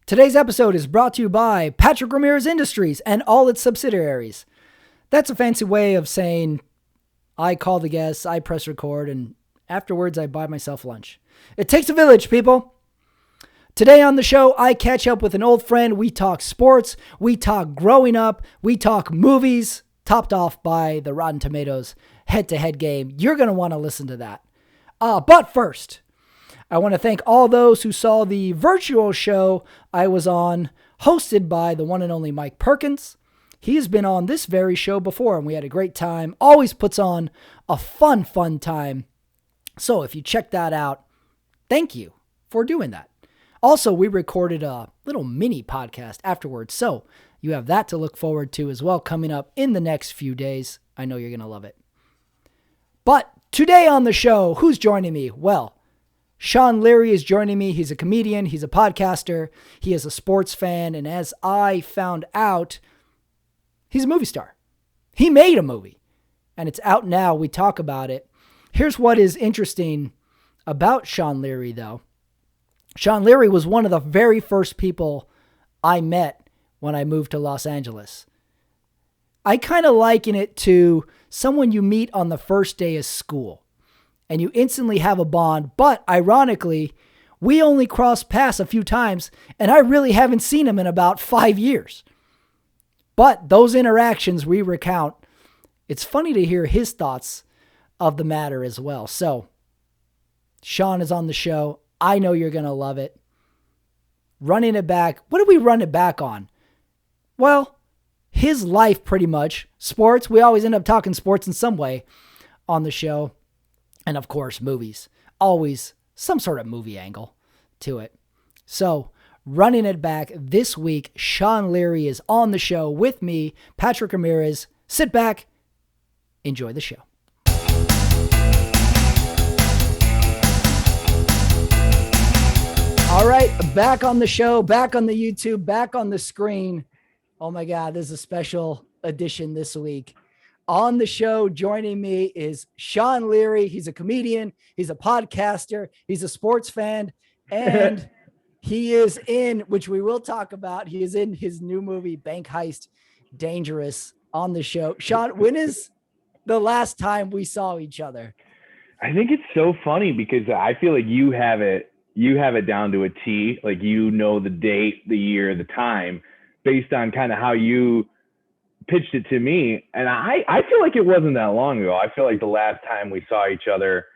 Today's episode is brought to you by Patrick Ramirez Industries and all its subsidiaries. That's a fancy way of saying I call the guests, I press record, and afterwards I buy myself lunch. It takes a village, people. Today on the show, I catch up with an old friend. We talk sports, we talk growing up, we talk movies, topped off by the Rotten Tomatoes head-to-head game. You're going to want to listen to that. But first, I want to thank all those who saw the virtual show I was on, hosted by the one and only Mike Perkins. He has been on this very show before, and we had a great time. Always puts on a fun time. So if you check that out, thank you for doing that. Also, we recorded a little mini podcast afterwards, so you have that to look forward to as well coming up in the next few days. I know you're going to love it. But today on the show, who's joining me? Well, Sean Leary is joining me. He's a comedian. He's a podcaster. He is a sports fan. And as I found out, he's a movie star. He made a movie, and it's out now. We talk about it. Here's what is interesting about Sean Leary, though. Sean Leary was one of the very first people I met when I moved to Los Angeles. I kind of liken it to someone you meet on the first day of school, and you instantly have a bond. But ironically, we only crossed paths a few times, and I really haven't seen him in about 5 years. But those interactions we recount. It's funny to hear his thoughts of the matter as well. So, Sean is on the show. I know you're going to love it. Running it back. What did we run it back on? Well, his life pretty much. Sports. We always end up talking sports in some way on the show. And of course, movies. Always some sort of movie angle to it. So, running it back this week, Sean Leary is on the show with me, Patrick Ramirez. Sit back, enjoy the show. All right, back on the show, back on the YouTube, back on the screen. Oh my God, this is a special edition this week. On the show, joining me is Sean Leary. He's a comedian. He's a podcaster. He's a sports fan. And he is in, which we will talk about, he is in his new movie, Bank Heist Dangerous, on the show. Sean, when is the last time we saw each other? I think it's so funny because I feel like you have it down to a T. Like, you know, the date, the year, the time, based on kind of how you pitched it to me. And I feel like it wasn't that long ago. I feel like the last time we saw each other,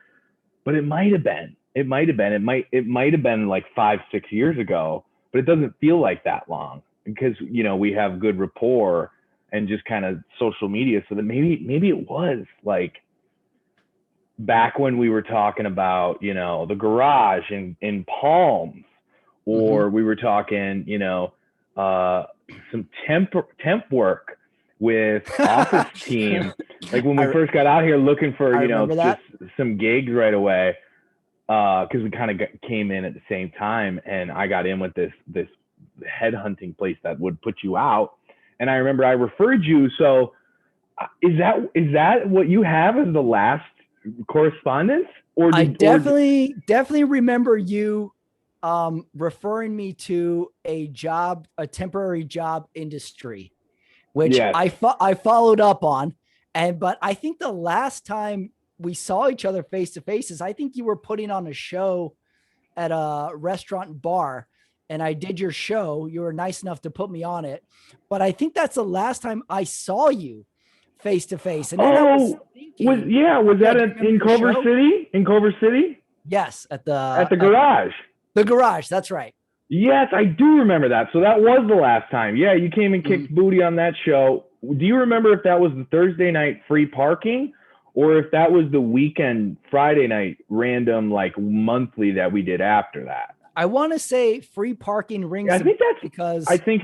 but it might have been like 5-6 years ago, but it doesn't feel like that long because, you know, we have good rapport and just kind of social media. So that maybe it was like back when we were talking about, you know, the garage in Palms, or we were talking, you know, some temp work with Office Team, like when we first got out here looking for, you know, just some gigs right away, because we kind of came in at the same time, and I got in with this headhunting place that would put you out, and I remember I referred you. So is that what you have as the last correspondence? Or I definitely remember you referring me to a temporary job industry, which yes. I followed up on. But I think the last time we saw each other face to face is I think you were putting on a show at a restaurant and bar, and I did your show. You were nice enough to put me on it, but I think that's the last time I saw you face to face. And then was that in Culver City? In Culver City? Yes, at the garage. The garage, that's right. Yes, I do remember that. So that was the last time. Yeah, you came and kicked booty on that show. Do you remember if that was the Thursday night free parking, or if that was the weekend Friday night random, like monthly, that we did after that? I want to say free parking rings. I think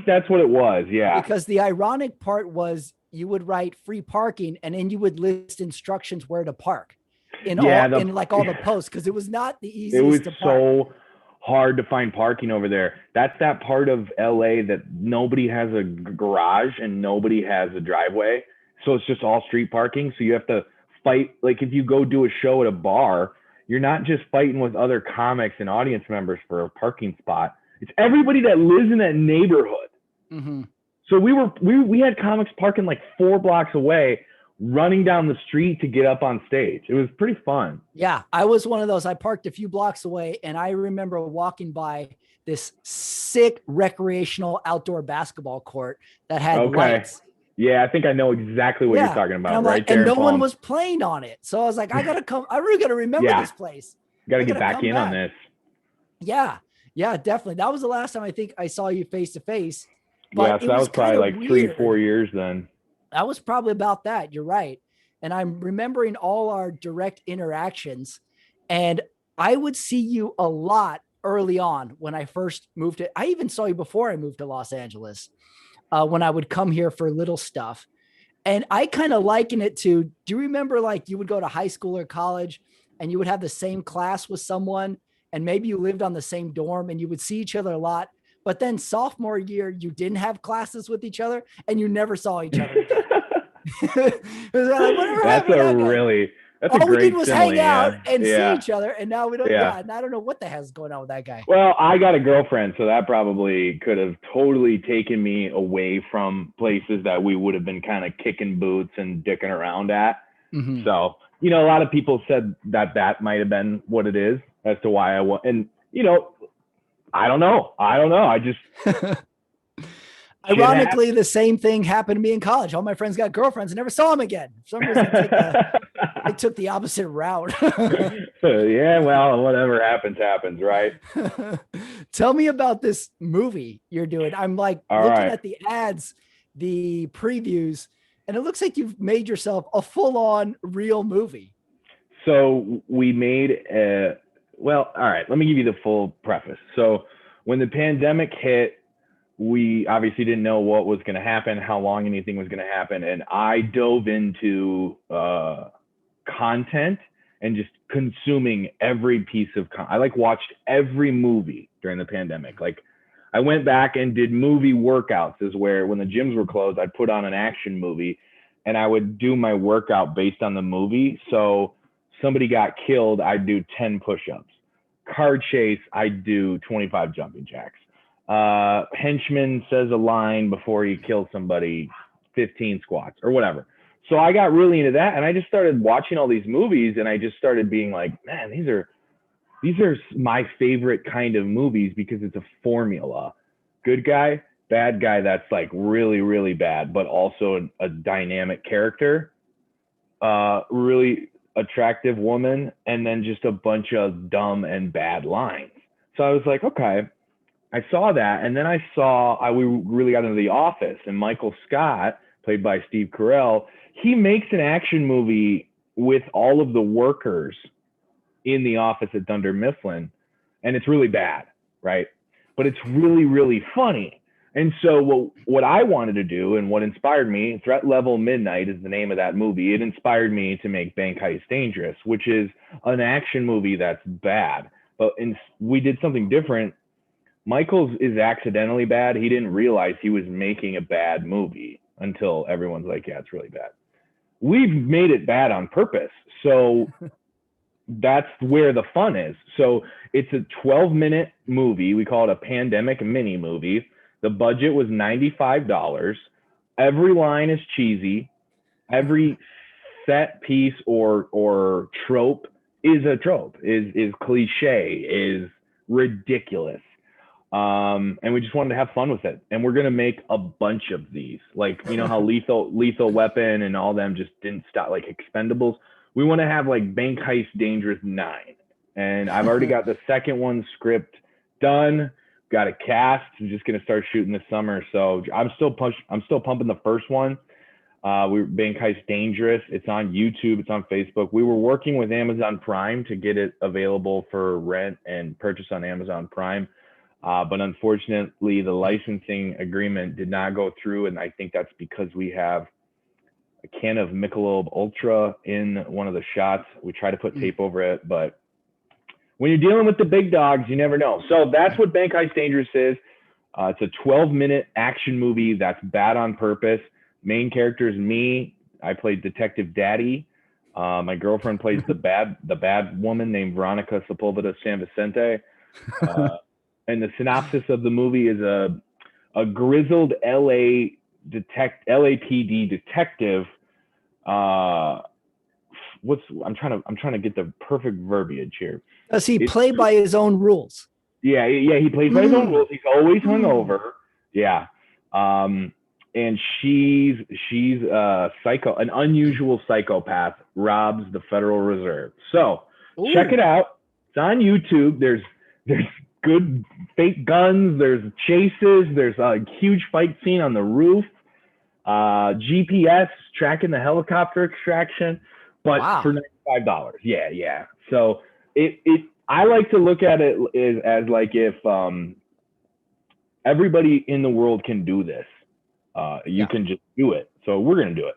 that's what it was. Yeah. Because the ironic part was you would write free parking and then you would list instructions where to park in all the posts, because it was not the easiest. It was to park. So hard to find parking over there. That's that part of LA that nobody has a garage and nobody has a driveway. So it's just all street parking. So you have to fight. Like if you go do a show at a bar, you're not just fighting with other comics and audience members for a parking spot. It's everybody that lives in that neighborhood. Mm-hmm. So we had comics parking like 4 blocks away, running down the street to get up on stage. It was pretty fun. Yeah, I was one of those. I parked a few blocks away, and I remember walking by this sick recreational outdoor basketball court that had Okay. lights. Yeah, I think I know exactly what you're Yeah. talking And about. I'm like, Right there and in no one Palm. was playing on it. So I was like, I got to come. I really got to remember Yeah. this place. Got to I get gotta back come in on back. this. Yeah. Yeah, definitely. That was the last time I think I saw you face to face, Yeah, but so it that was was probably kind of like 3-4 weird. years then. That was probably about that. You're right. And I'm remembering all our direct interactions. And I would see you a lot early on when I first moved to, I even saw you before I moved to Los Angeles, when I would come here for little stuff. And I kind of liken it to, do you remember like you would go to high school or college and you would have the same class with someone and maybe you lived on the same dorm and you would see each other a lot. But then sophomore year, you didn't have classes with each other and you never saw each other again. Like, whatever That's happened to a that guy? really that's a All we great did was simile. hang out Yeah, and see yeah, each other. And now we don't, yeah. and I don't know what the hell's going on with that guy. Well, I got a girlfriend, so that probably could have totally taken me away from places that we would have been kind of kicking boots and dicking around at. Mm-hmm. So, you know, a lot of people said that might have been what it is as to why I was. And, you know, I don't know. I just, Ironically, the same thing happened to me in college. All my friends got girlfriends and never saw them again. For some reason, I took the opposite route. Yeah, well, whatever happens, happens, right? Tell me about this movie you're doing. I'm like All looking right. at the ads, the previews, and it looks like you've made yourself a full-on real movie. So we made a, well, all right, let me give you the full preface. So when the pandemic hit, we obviously didn't know what was going to happen, how long anything was going to happen. And I dove into content and just consuming every piece of I like watched every movie during the pandemic. Like I went back and did movie workouts, is where when the gyms were closed, I'd put on an action movie and I would do my workout based on the movie. So somebody got killed, I'd do 10 push-ups. Car chase, I'd do 25 jumping jacks. Henchman says a line before he kills somebody, 15 squats or whatever. So I got really into that, and I just started watching all these movies, and I just started being like, man, these are my favorite kind of movies because it's a formula. Good guy, bad guy that's like really, really bad, but also a dynamic character, really attractive woman, and then just a bunch of dumb and bad lines. So I was like, okay. I saw that, and then we really got into The Office, and Michael Scott, played by Steve Carell, he makes an action movie with all of the workers in the office at Dunder Mifflin, and it's really bad, right? But it's really, really funny. And so what I wanted to do and what inspired me, Threat Level Midnight is the name of that movie. It inspired me to make Bank Heist Dangerous, which is an action movie that's bad. But we did something different. Michael's is accidentally bad. He didn't realize he was making a bad movie until everyone's like, yeah, it's really bad. We've made it bad on purpose. So that's where the fun is. So it's a 12-minute movie. We call it a pandemic mini movie. The budget was $95. Every line is cheesy. Every set piece or trope is a trope, is cliche, is ridiculous. And we just wanted to have fun with it. And we're going to make a bunch of these. Like, you know how Lethal Weapon and all them just didn't stop, like Expendables. We want to have like Bank Heist Dangerous 9. And I've already got the second one script done. Got a cast. I'm just going to start shooting this summer. So I'm still pumping the first one. We're Bank Heist Dangerous. It's on YouTube. It's on Facebook. We were working with Amazon Prime to get it available for rent and purchase on Amazon Prime. But unfortunately, the licensing agreement did not go through. And I think that's because we have a can of Michelob Ultra in one of the shots. We try to put tape over it, but when you're dealing with the big dogs, you never know. So that's what Bank Heist Dangerous is. It's a 12-minute action movie that's bad on purpose. Main character is me. I played Detective Daddy. My girlfriend plays the bad woman named Veronica Sepulveda San Vicente. and the synopsis of the movie is a grizzled LAPD detective. I'm trying to get the perfect verbiage here. Does he It's play by his own rules? Yeah, he plays by his own rules. He's always hungover. Yeah. And she's a an unusual psychopath, robs the Federal Reserve. So check it out. It's on YouTube. There's good fake guns. There's chases. There's a huge fight scene on the roof. GPS tracking the helicopter extraction, but for $95. Yeah. So I like to look at it as like if everybody in the world can do this. You can just do it. So we're going to do it.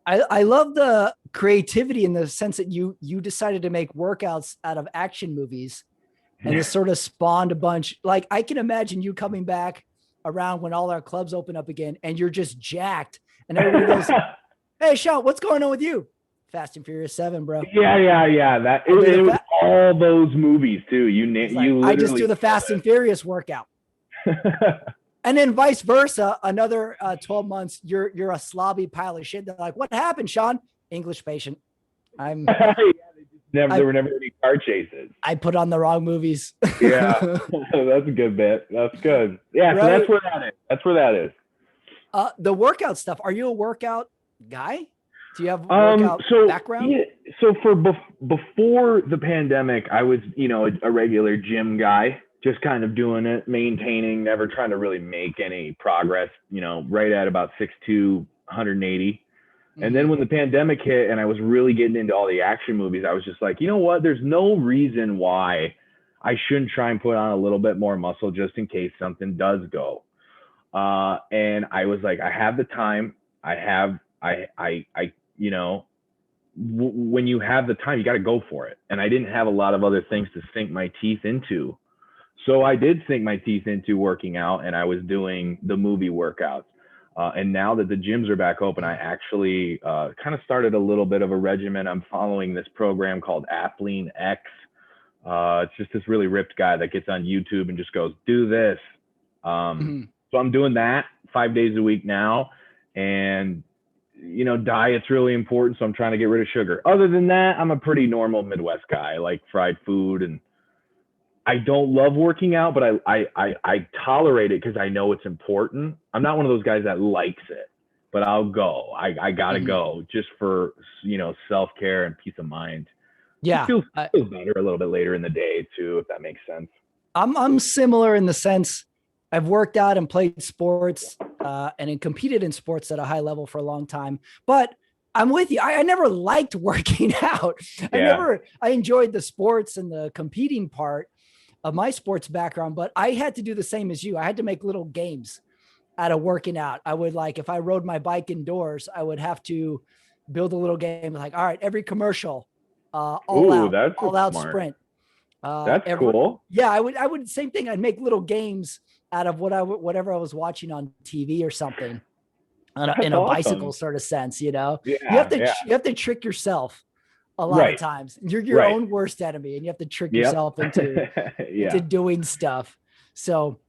I love the creativity in the sense that you decided to make workouts out of action movies, and this sort of spawned a bunch. Like, I can imagine you coming back around when all our clubs open up again and you're just jacked and everybody goes, "Hey, Sean, what's going on with you?" Fast and Furious 7, bro. Yeah. That it was all those movies too. I just do the Fast and Furious workout. And then vice versa, another 12 months, you're a slobby pile of shit. They're like, "What happened, Sean?" English patient. There were never any car chases. I put on the wrong movies. Yeah, that's a good bit. That's good. Yeah, right? So that's where that is. That's where that is. The workout stuff. Are you a workout guy? Do you have workout background? Yeah, so before the pandemic, I was, a regular gym guy. Just kind of doing it, maintaining, never trying to really make any progress, right at about 6'2", 180. Mm-hmm. And then when the pandemic hit and I was really getting into all the action movies, I was just like, you know what? There's no reason why I shouldn't try and put on a little bit more muscle just in case something does go. And I was like, I have the time. When you have the time, you got to go for it. And I didn't have a lot of other things to sink my teeth into. So I did sink my teeth into working out, and I was doing the movie workouts. And now that the gyms are back open, I actually kind of started a little bit of a regimen. I'm following this program called Athlean X. It's just this really ripped guy that gets on YouTube and just goes, "Do this." So I'm doing that 5 days a week now. And, diet's really important. So I'm trying to get rid of sugar. Other than that, I'm a pretty normal Midwest guy. I like fried food, and I don't love working out, but I tolerate it because I know it's important. I'm not one of those guys that likes it, but I'll go. I gotta go just for self-care and peace of mind. Yeah, it feels better a little bit later in the day too, if that makes sense. I'm similar in the sense I've worked out and played sports and competed in sports at a high level for a long time, but I'm with you. I never liked working out. I enjoyed the sports and the competing part of my sports background, but I had to do the same as you. I had to make little games out of working out. I would, like, if I rode my bike indoors, I would have to build a little game like, all right, every commercial, all out sprint. That's cool. Yeah. I would same thing. I'd make little games out of whatever I was watching on TV or something in a bicycle sort of sense, you have to trick yourself a lot of times. You're your own worst enemy, and you have to trick yourself into doing stuff. So,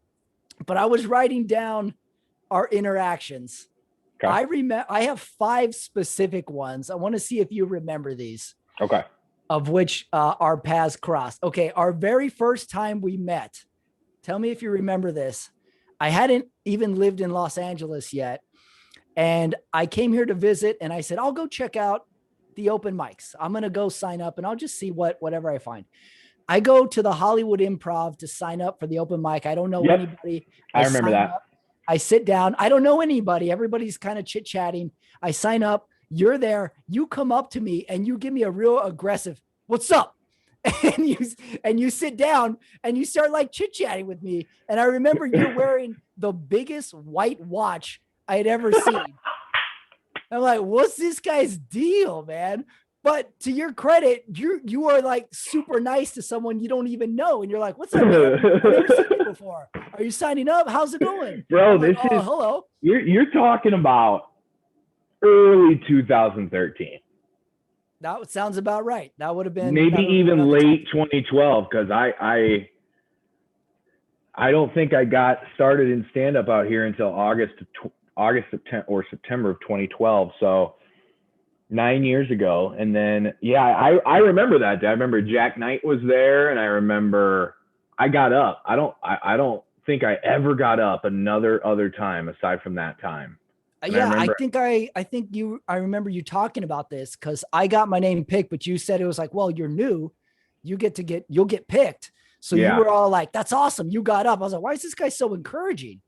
but I was writing down our interactions. Okay. I have 5 specific ones. I want to see if you remember these. Okay. Of which our paths crossed. Okay. Our very first time we met. Tell me if you remember this. I hadn't even lived in Los Angeles yet. And I came here to visit, and I said, I'll go check out the open mics. I'm going to go sign up, and I'll just see whatever I find. I go to the Hollywood Improv to sign up for the open mic. I don't know anybody. I remember that. Up, I sit down. I don't know anybody. Everybody's kind of chit-chatting. I sign up. You're there. You come up to me and you give me a real aggressive, "What's up?" And you sit down and you start like chit-chatting with me. And I remember you're wearing the biggest white watch I had ever seen. I'm like, what's this guy's deal, man? But to your credit, you are like super nice to someone you don't even know. And you're like, "What's up, man? I've never seen you before. Are you signing up? How's it going?" Bro, this is hello. You're talking about early 2013. That sounds about right. That would have been maybe even late 2012, because I don't think I got started in stand up out here until September of 2012. So 9 years ago. And then, yeah, I remember that day. I remember Jack Knight was there, and I remember I got up. I don't think I ever got up another other time aside from that time. And Yeah, I remember you talking about this because I got my name picked, but you said it was like, well, you're new, you'll get picked. So you yeah. were all like, that's awesome. You got up. I was like, why is this guy so encouraging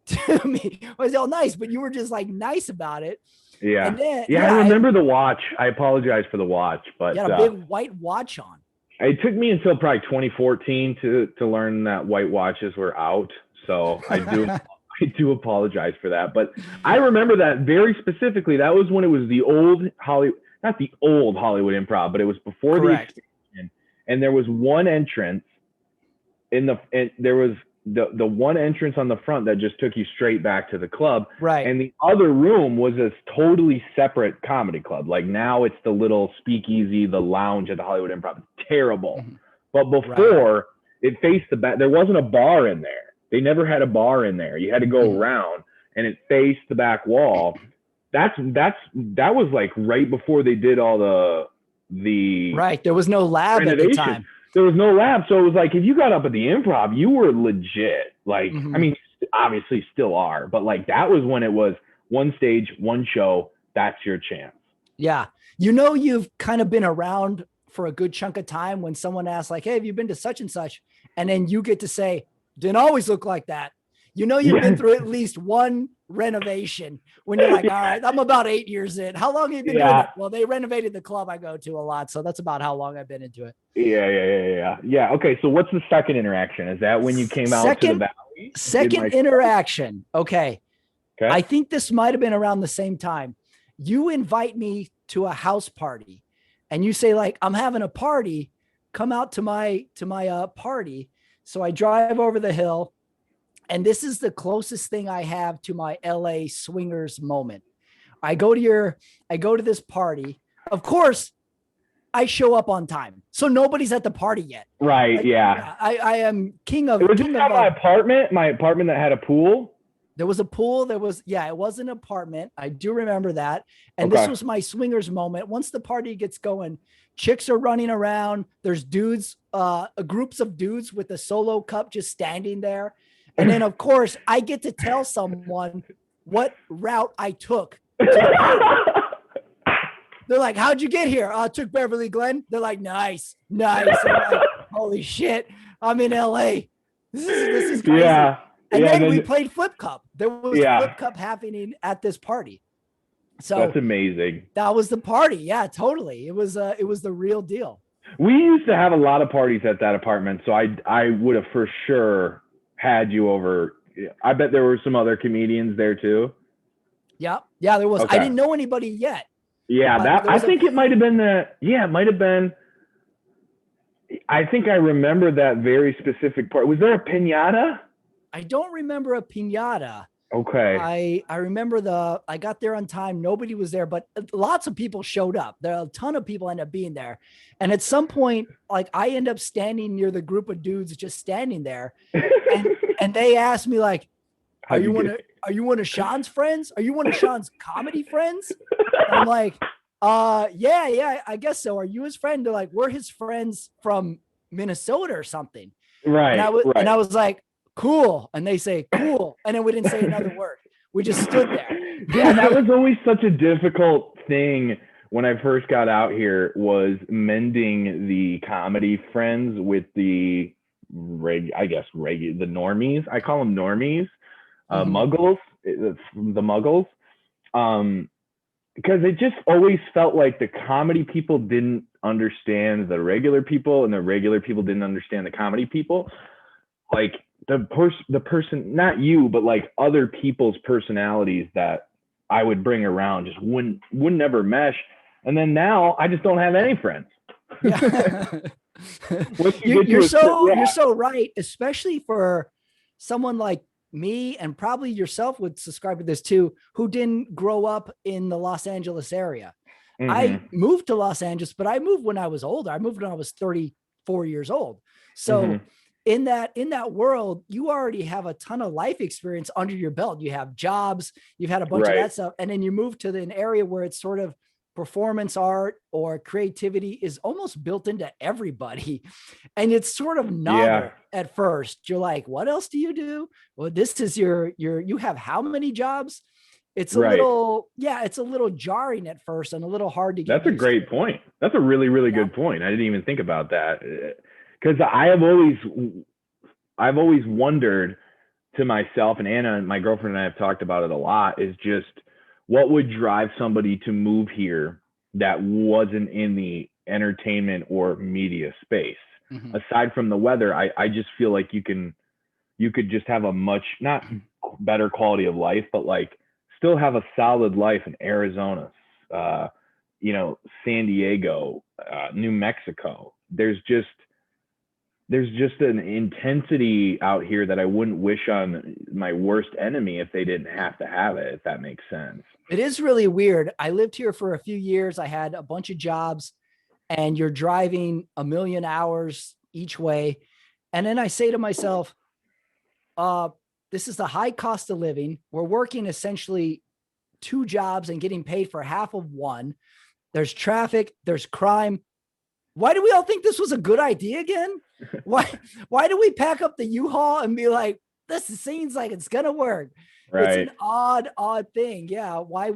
to me? I was all nice, but you were just like nice about it. Yeah. And then, yeah, I remember the watch. I apologize for the watch, but you had a big white watch on. It took me until probably 2014 to learn that white watches were out. So I do apologize for that. But I remember that very specifically. That was when it was the old Hollywood, not the old Hollywood Improv, but it was before Correct. the expansion. And there was one entrance and there was the one entrance on the front that just took you straight back to the club. Right. And the other room was a totally separate comedy club. Like now it's the little speakeasy, the lounge at the Hollywood Improv. It's terrible. Mm-hmm. But before it faced the back, there wasn't a bar in there. They never had a bar in there. You had to go around, and it faced the back wall. That was like right before they did all the right. There was no lab at the time. There was no lab. So it was like, if you got up at the Improv, you were legit. Like, I mean, obviously still are, but like that was when it was one stage, one show, that's your chance. Yeah. You know, you've kind of been around for a good chunk of time when someone asks like, hey, have you been to such and such? And then you get to say, didn't always look like that. You know, you've been through at least one renovation when you're like, all right, I'm about 8 years in. How long have you been doing it? Well, they renovated the club I go to a lot. So that's about how long I've been into it. Yeah. Okay. So what's the second interaction? Is that when you came out to the Valley? Second interaction. Okay. I think this might've been around the same time. You invite me to a house party and you say like, I'm having a party, come out to my party. So I drive over the hill, and this is the closest thing I have to my LA swingers moment. I go to this party. Of course, I show up on time. So nobody's at the party yet. Right. Yeah. I am king of. It was just my apartment that had a pool. There was a pool. It was an apartment. I do remember that. And this was my swingers moment. Once the party gets going, chicks are running around. There's dudes, groups of dudes with a solo cup just standing there. And then, of course, I get to tell someone what route I took. They're like, how'd you get here? I took Beverly Glen. They're like, nice. I'm like, holy shit, I'm in LA. This is crazy. Yeah. And then we played Flip Cup. There was Flip Cup happening at this party. So that's amazing. That was the party. Yeah, totally. It was the real deal. We used to have a lot of parties at that apartment. So I would have for sure had you over. I bet there were some other comedians there too. Yeah, there was. I didn't know anybody yet. Yeah, I think it might have been it might have been. I think I remember that very specific part. Was there a piñata? I don't remember a piñata. Okay. I remember I got there on time. Nobody was there, but lots of people showed up. There are a ton of people end up being there. And at some point, like I end up standing near the group of dudes just standing there. And they asked me like, are you one of Sean's friends? Are you one of Sean's comedy friends? And I'm like, yeah, I guess so. Are you his friend? They're like, we're his friends from Minnesota or something. Right. And I was like, cool. And they say, cool. And then we didn't say another word. We just stood there. Yeah, that was always such a difficult thing when I first got out here, was mending the comedy friends with the the normies. I call them normies, muggles, the muggles. Because it just always felt like the comedy people didn't understand the regular people, and the regular people didn't understand the comedy people. Like the person, not you, but like other people's personalities that I would bring around just wouldn't ever mesh. And then now I just don't have any friends. Yeah. You're so right, especially for someone like me, and probably yourself would subscribe to this too, who didn't grow up in the Los Angeles area. Mm-hmm. I moved to Los Angeles, but I moved when I was older. I moved when I was 34 years old. So in that world, you already have a ton of life experience under your belt. You have jobs, you've had a bunch of Right. that stuff, and then you move to an area where it's sort of performance art or creativity is almost built into everybody, and it's sort of Yeah. novel at first. You're like, what else do you do? Well, this is your you have how many jobs? It's a Right. little, yeah, it's a little jarring at first and a little hard to get That's a used to. great point. That's a really, really Yeah. good point. I didn't even think about that because I've always wondered to myself, and Anna, my girlfriend, and I have talked about it a lot, is just what would drive somebody to move here that wasn't in the entertainment or media space. Mhm. Aside from the weather, I just feel like you could just have a much not better quality of life, but like still have a solid life in Arizona, uh, San Diego, New Mexico. There's just an intensity out here that I wouldn't wish on my worst enemy if they didn't have to have it, if that makes sense. It is really weird. I lived here for a few years. I had a bunch of jobs, and you're driving a million hours each way. And then I say to myself, uh, this is the high cost of living. We're working essentially two jobs and getting paid for half of one. There's traffic, there's crime. Why do we all think this was a good idea again? Why why do we pack up the U-Haul and be like, this seems like it's gonna work? It's Right. an odd thing. Yeah. Why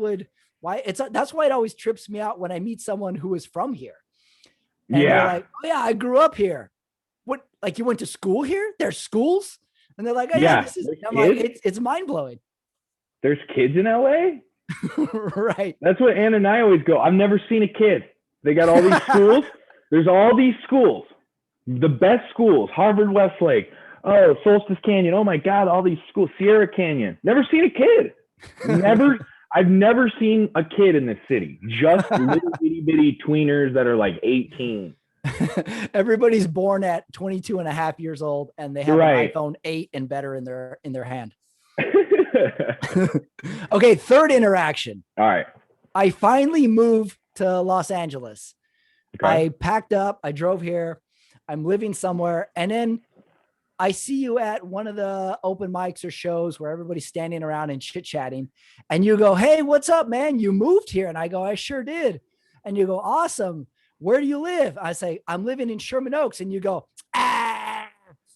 it's that's why it always trips me out when I meet someone who is from here and they're Yeah. like, oh yeah, I grew up here. What, like you went to school here? There's schools? And they're like, oh yeah, Yeah. this is, There's I'm like, kids. it's mind-blowing. There's kids in LA. Right. That's what Anna and I always go. I've never seen a kid. They got all these schools. There's all these schools, the best schools, Harvard, Westlake, oh, Solstice Canyon. Oh my God, all these schools, Sierra Canyon. Never seen a kid. Never. I've never seen a kid in this city. Just little bitty bitty tweeners that are like 18. Everybody's born at 22 and a half years old and they have an Right. iPhone 8 and better in their hand. Okay, third interaction. All right. I finally moved to Los Angeles. Okay. I packed up, I drove here. I'm living somewhere, and then I see you at one of the open mics or shows where everybody's standing around and chit-chatting, and you go, "Hey, what's up, man? You moved here." And I go, "I sure did." And you go, "Awesome. Where do you live?" I say, "I'm living in Sherman Oaks." And you go, "Ah,"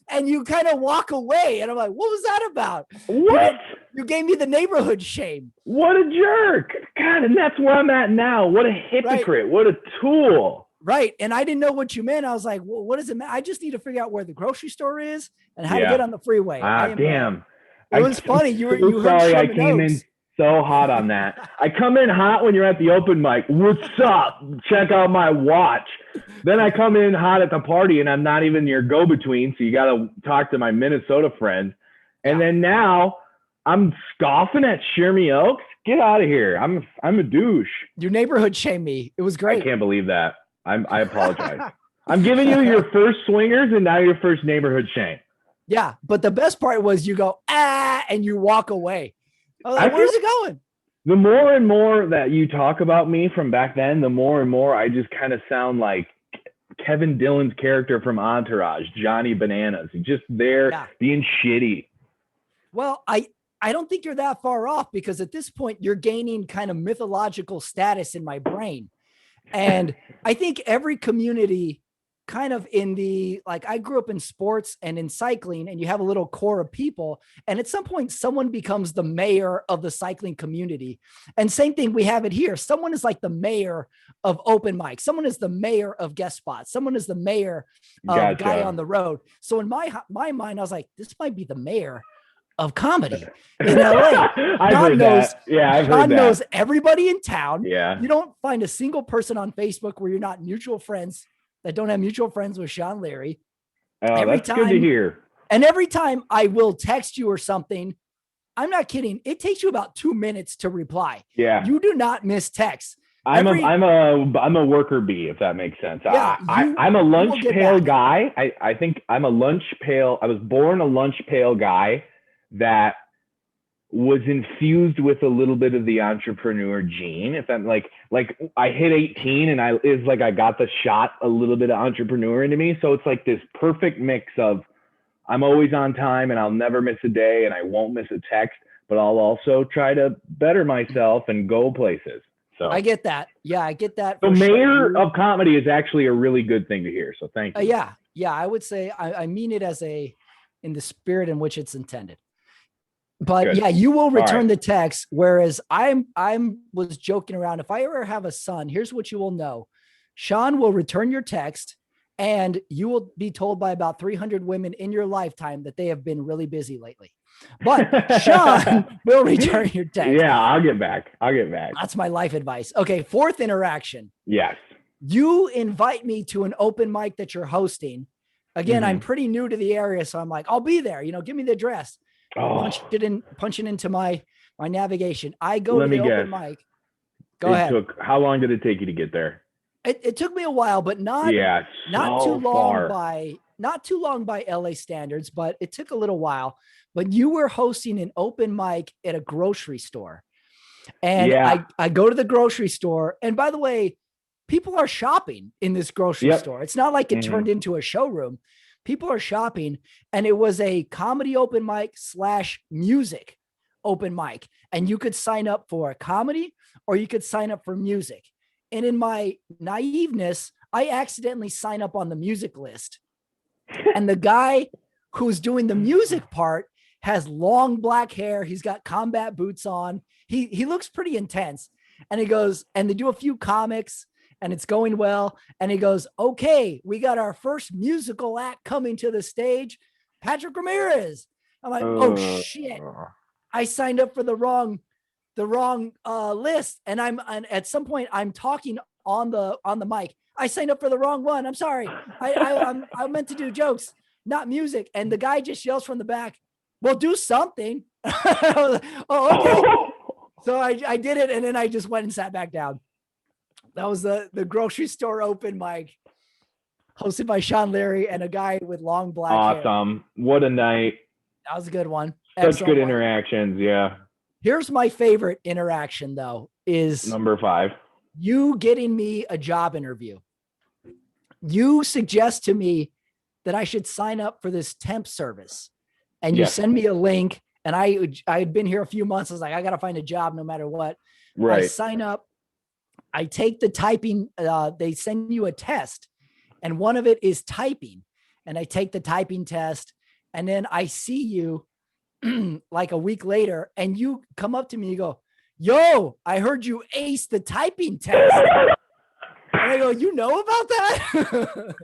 and you kind of walk away. And I'm like, "What was that about?" What? You gave me the neighborhood shame. What a jerk. God, and that's where I'm at now. What a hypocrite. Right. What a tool. Right. And I didn't know what you meant. I was like, well, what does it mean? I just need to figure out where the grocery store is and how to get on the freeway. Damn. It was funny. You heard sorry I Sherman came Oaks. in so hot on that. I come in hot when you're at the open mic. What's up? Check out my watch. Then I come in hot at the party and I'm not even your go-between. So you got to talk to my Minnesota friends. And then now I'm scoffing at Sherman Oaks. Get out of here. I'm a douche. Your neighborhood shamed me. It was great. I can't believe that. I apologize. I'm giving you your first swingers and now your first neighborhood shame. Yeah. But the best part was you go, ah, and you walk away. I was like, where's it going? The more and more that you talk about me from back then, the more and more I just kind of sound like Kevin Dillon's character from Entourage, Johnny Bananas. He's just there being shitty. Well, I don't think you're that far off because at this point you're gaining kind of mythological status in my brain. And I think every community kind of in the, like I grew up in sports and in cycling, and you have a little core of people. And at some point, someone becomes the mayor of the cycling community. And same thing, we have it here. Someone is like the mayor of open mic. Someone is the mayor of guest spots. Someone is the mayor of guy on the road. So in my mind, I was like, this might be the mayor of comedy in LA. God knows, God knows everybody in town. Yeah. You don't find a single person on Facebook where you're not mutual friends that don't have mutual friends with Sean Leary. That's good to hear. And every time I will text you or something, I'm not kidding. It takes you about 2 minutes to reply. Yeah. You do not miss texts. I'm a worker bee, if that makes sense. Yeah, I'm a lunch pail guy. I think I'm a lunch pail. I was born a lunch pail guy that was infused with a little bit of the entrepreneur gene. If I'm like I hit 18 and I got the shot a little bit of entrepreneur into me. So it's like this perfect mix of I'm always on time and I'll never miss a day and I won't miss a text, but I'll also try to better myself and go places. So I get that. Yeah, I get that. So For mayor sure. of comedy is actually a really good thing to hear. So thank you. Yeah. Yeah. I would say I mean it in the spirit in which it's intended. But Good. yeah, you will return right. the text. Whereas I'm was joking around. If I ever have a son, here's what you will know. Sean will return your text and you will be told by about 300 women in your lifetime that they have been really busy lately. But Sean will return your text. Yeah, I'll get back. That's my life advice. Okay, fourth interaction. Yes. You invite me to an open mic that you're hosting. Again, I'm pretty new to the area, so I'm like, I'll be there. Give me the address. Punch it into my navigation. I go to the open mic. Go ahead. How long did it take you to get there? It took me a while, but not too long by LA standards, but it took a little while. But you were hosting an open mic at a grocery store. And I go to the grocery store. And by the way, people are shopping in this grocery store. It's not like it turned into a showroom. People are shopping. And it was a comedy open mic / music open mic. And you could sign up for comedy or you could sign up for music. And in my naiveness, I accidentally sign up on the music list. And the guy who's doing the music part has long black hair. He's got combat boots on. He looks pretty intense. And he goes, and they do a few comics and it's going well. And he goes, okay, we got our first musical act coming to the stage, Patrick Ramirez. I'm like, oh shit. I signed up for the wrong list. And at some point I'm talking on the mic. I signed up for the wrong one. I'm sorry. I meant to do jokes, not music. And the guy just yells from the back, well, do something. Oh, okay. So I did it. And then I just went and sat back down. That was the grocery store open mic hosted by Sean Leary and a guy with long black hair. Awesome. What a night. That was a good one. Such good interactions. Yeah. Here's my favorite interaction though, is number 5. You getting me a job interview. You suggest to me that I should sign up for this temp service and you send me a link. And I had been here a few months. I was like, I got to find a job no matter what. Right. I sign up. I take the typing. They send you a test and one of it is typing. And I take the typing test and then I see you like a week later and you come up to me and you go, yo, I heard you ace the typing test. And I go, you know about that?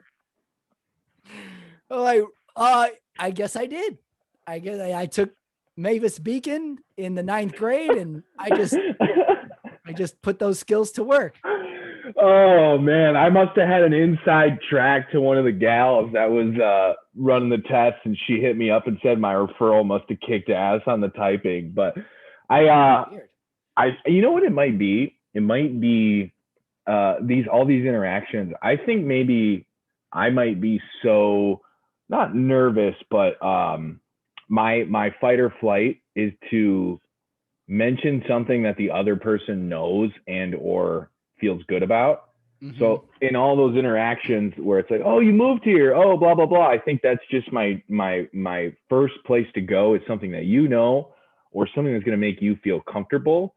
I'm like, I guess I did. I guess I took Mavis Beacon in the 9th grade and I just put those skills to work. Oh man, I must have had an inside track to one of the gals that was running the test, and she hit me up and said my referral must have kicked ass on the typing. But you know what it might be? It might be all these interactions. I think maybe I might be so not nervous, but my fight or flight is to mention something that the other person knows and or feels good about. So in all those interactions where it's like, oh, you moved here, oh, blah, blah, blah. I think that's just my first place to go is something that you know, or something that's going to make you feel comfortable.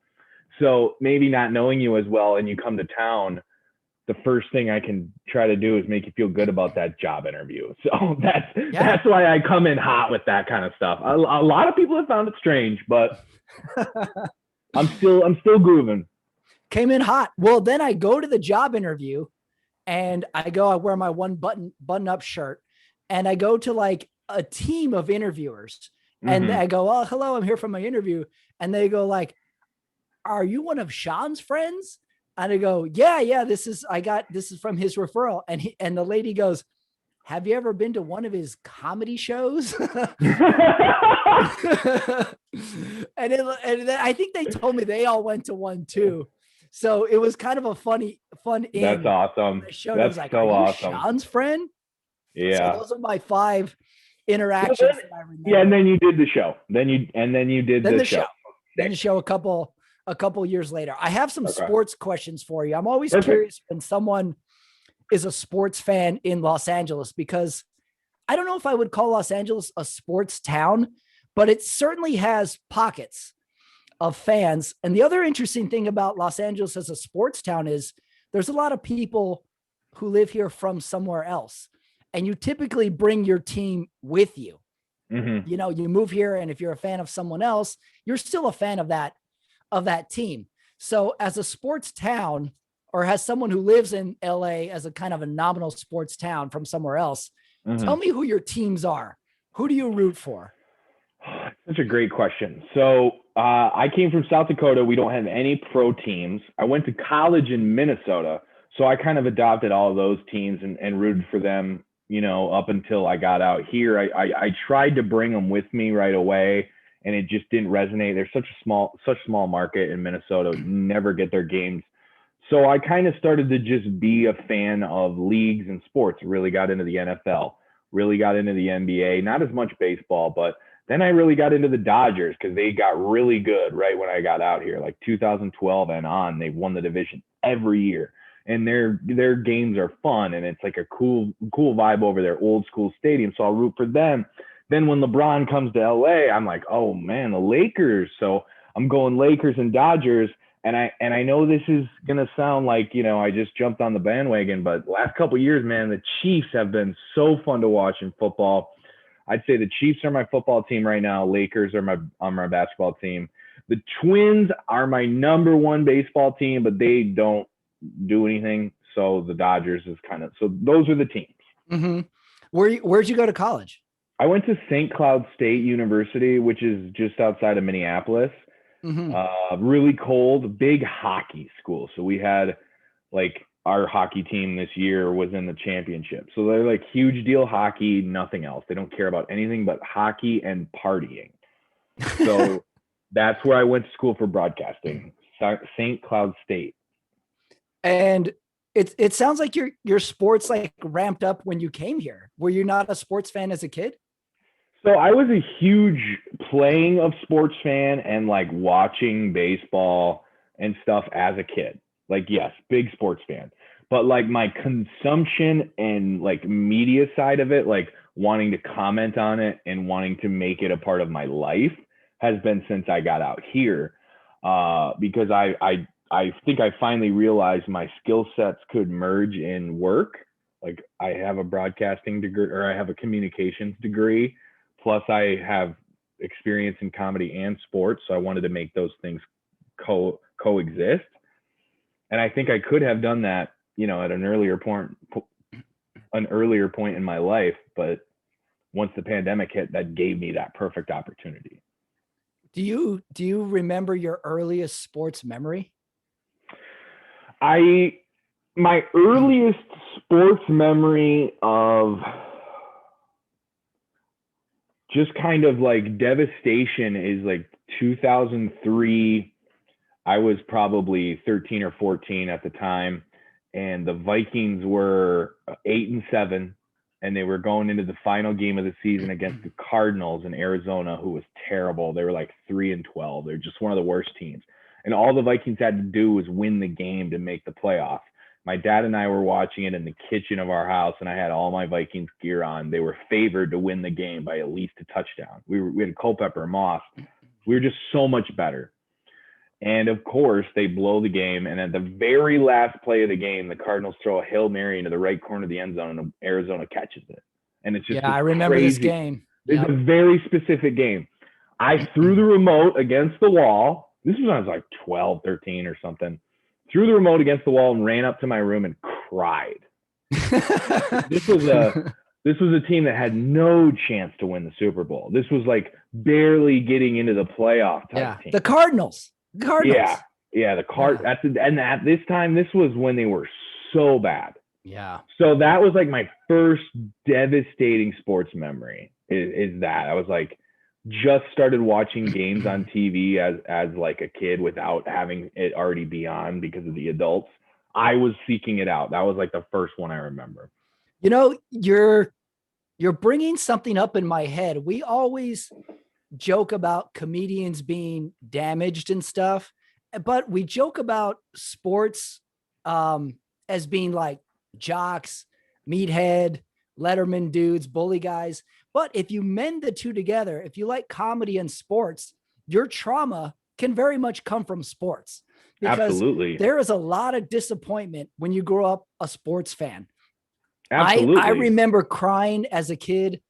So maybe not knowing you as well and you come to town, the first thing I can try to do is make you feel good about that job interview. So that's why I come in hot with that kind of stuff. A lot of people have found it strange, but I'm still grooving. Came in hot. Well, then I go to the job interview and I wear my one button up shirt and I go to like a team of interviewers and I go, oh, hello, I'm here for my interview. And they go like, are you one of Sean's friends? And I go, yeah, this is from his referral. And the lady goes, have you ever been to one of his comedy shows? and I think they told me they all went to one too. So it was kind of a fun. That's awesome. That's like, so awesome. Sean's friend. Yeah. So those are my 5 interactions that I remember. Yeah, and then you did the show. Then you did the show. Then the show a couple years later. I have some sports questions for you. I'm always curious when someone is a sports fan in Los Angeles because I don't know if I would call Los Angeles a sports town, but it certainly has pockets of fans. And the other interesting thing about Los Angeles as a sports town is there's a lot of people who live here from somewhere else. And you typically bring your team with you. Mm-hmm. You know, you move here, and if you're a fan of someone else, you're still a fan of that team. So as a sports town, or has someone who lives in LA as a kind of a nominal sports town from somewhere else, tell me who your teams are. Who do you root for? Such a great question. So I came from South Dakota. We don't have any pro teams. I went to college in Minnesota. So I kind of adopted all of those teams and rooted for them, you know, up until I got out here. I tried to bring them with me right away, and it just didn't resonate. There's such small market in Minnesota. You never get their games. So I kind of started to just be a fan of leagues and sports. Really got into the NFL, really got into the NBA, not as much baseball, but then I really got into the Dodgers because they got really good right when I got out here, like 2012 and on. They've won the division every year, and their games are fun, and it's like a cool vibe over their old school stadium. So I'll root for them. Then when LeBron comes to LA, I'm like, oh man, the Lakers. So I'm going Lakers and Dodgers. And I know this is gonna sound like, you know, I just jumped on the bandwagon, but last couple of years, man, the Chiefs have been so fun to watch in football. I'd say the Chiefs are my football team right now. Lakers are my basketball team. The Twins are my number one baseball team, but they don't do anything. So the Dodgers is kind of, so those are the teams. Mm-hmm. Where'd you go to college? I went to St. Cloud State University, which is just outside of Minneapolis. Mm-hmm. Really cold, big hockey school. So we had like our hockey team this year was in the championship. So they're like huge deal hockey, nothing else. They don't care about anything but hockey and partying. So that's where I went to school for broadcasting, St. Cloud State. And it sounds like your sports like ramped up when you came here. Were you not a sports fan as a kid? So I was a huge playing of sports fan and like watching baseball and stuff as a kid. Like, yes, big sports fan. But like my consumption and like media side of it, like wanting to comment on it and wanting to make it a part of my life has been since I got out here. Because I think I finally realized my skill sets could merge in work. Like I have a broadcasting degree, or I have a communications degree. Plus I have experience in comedy and sports. So I wanted to make those things coexist. And I think I could have done that, you know, at an earlier point in my life. But once the pandemic hit, that gave me that perfect opportunity. Do you remember your earliest sports memory? My earliest sports memory of just kind of like devastation is like 2003. I was probably 13 or 14 at the time, and the Vikings were 8-7, and they were going into the final game of the season against the Cardinals in Arizona, who was terrible. They were like 3-12. They're just one of the worst teams. And all the Vikings had to do was win the game to make the playoffs. My dad and I were watching it in the kitchen of our house, and I had all my Vikings gear on. They were favored to win the game by at least a touchdown. We had Culpepper and Moss. We were just so much better. And of course, they blow the game. And at the very last play of the game, the Cardinals throw a Hail Mary into the right corner of the end zone, and Arizona catches it. And it's just I remember crazy. this game. It's a very specific game. I threw the remote against the wall. This was when I was like 12, 13 or something. Threw the remote against the wall and ran up to my room and cried. This was a team that had no chance to win the Super Bowl. This was like barely getting into the playoff type team. The Cardinals. Yeah, at this time, this was when they were so bad. Yeah. So that was like my first devastating sports memory. Is that I was like just started watching games on TV as like a kid without having it already be on because of the adults. I was seeking it out. That was like the first one I remember. You know, you're bringing something up in my head. We always joke about comedians being damaged and stuff, but we joke about sports as being like jocks, meathead, Letterman dudes, bully guys. But if you mend the two together, if you like comedy and sports, your trauma can very much come from sports, because Absolutely. there is a lot of disappointment when you grow up a sports fan. I Absolutely. remember crying as a kid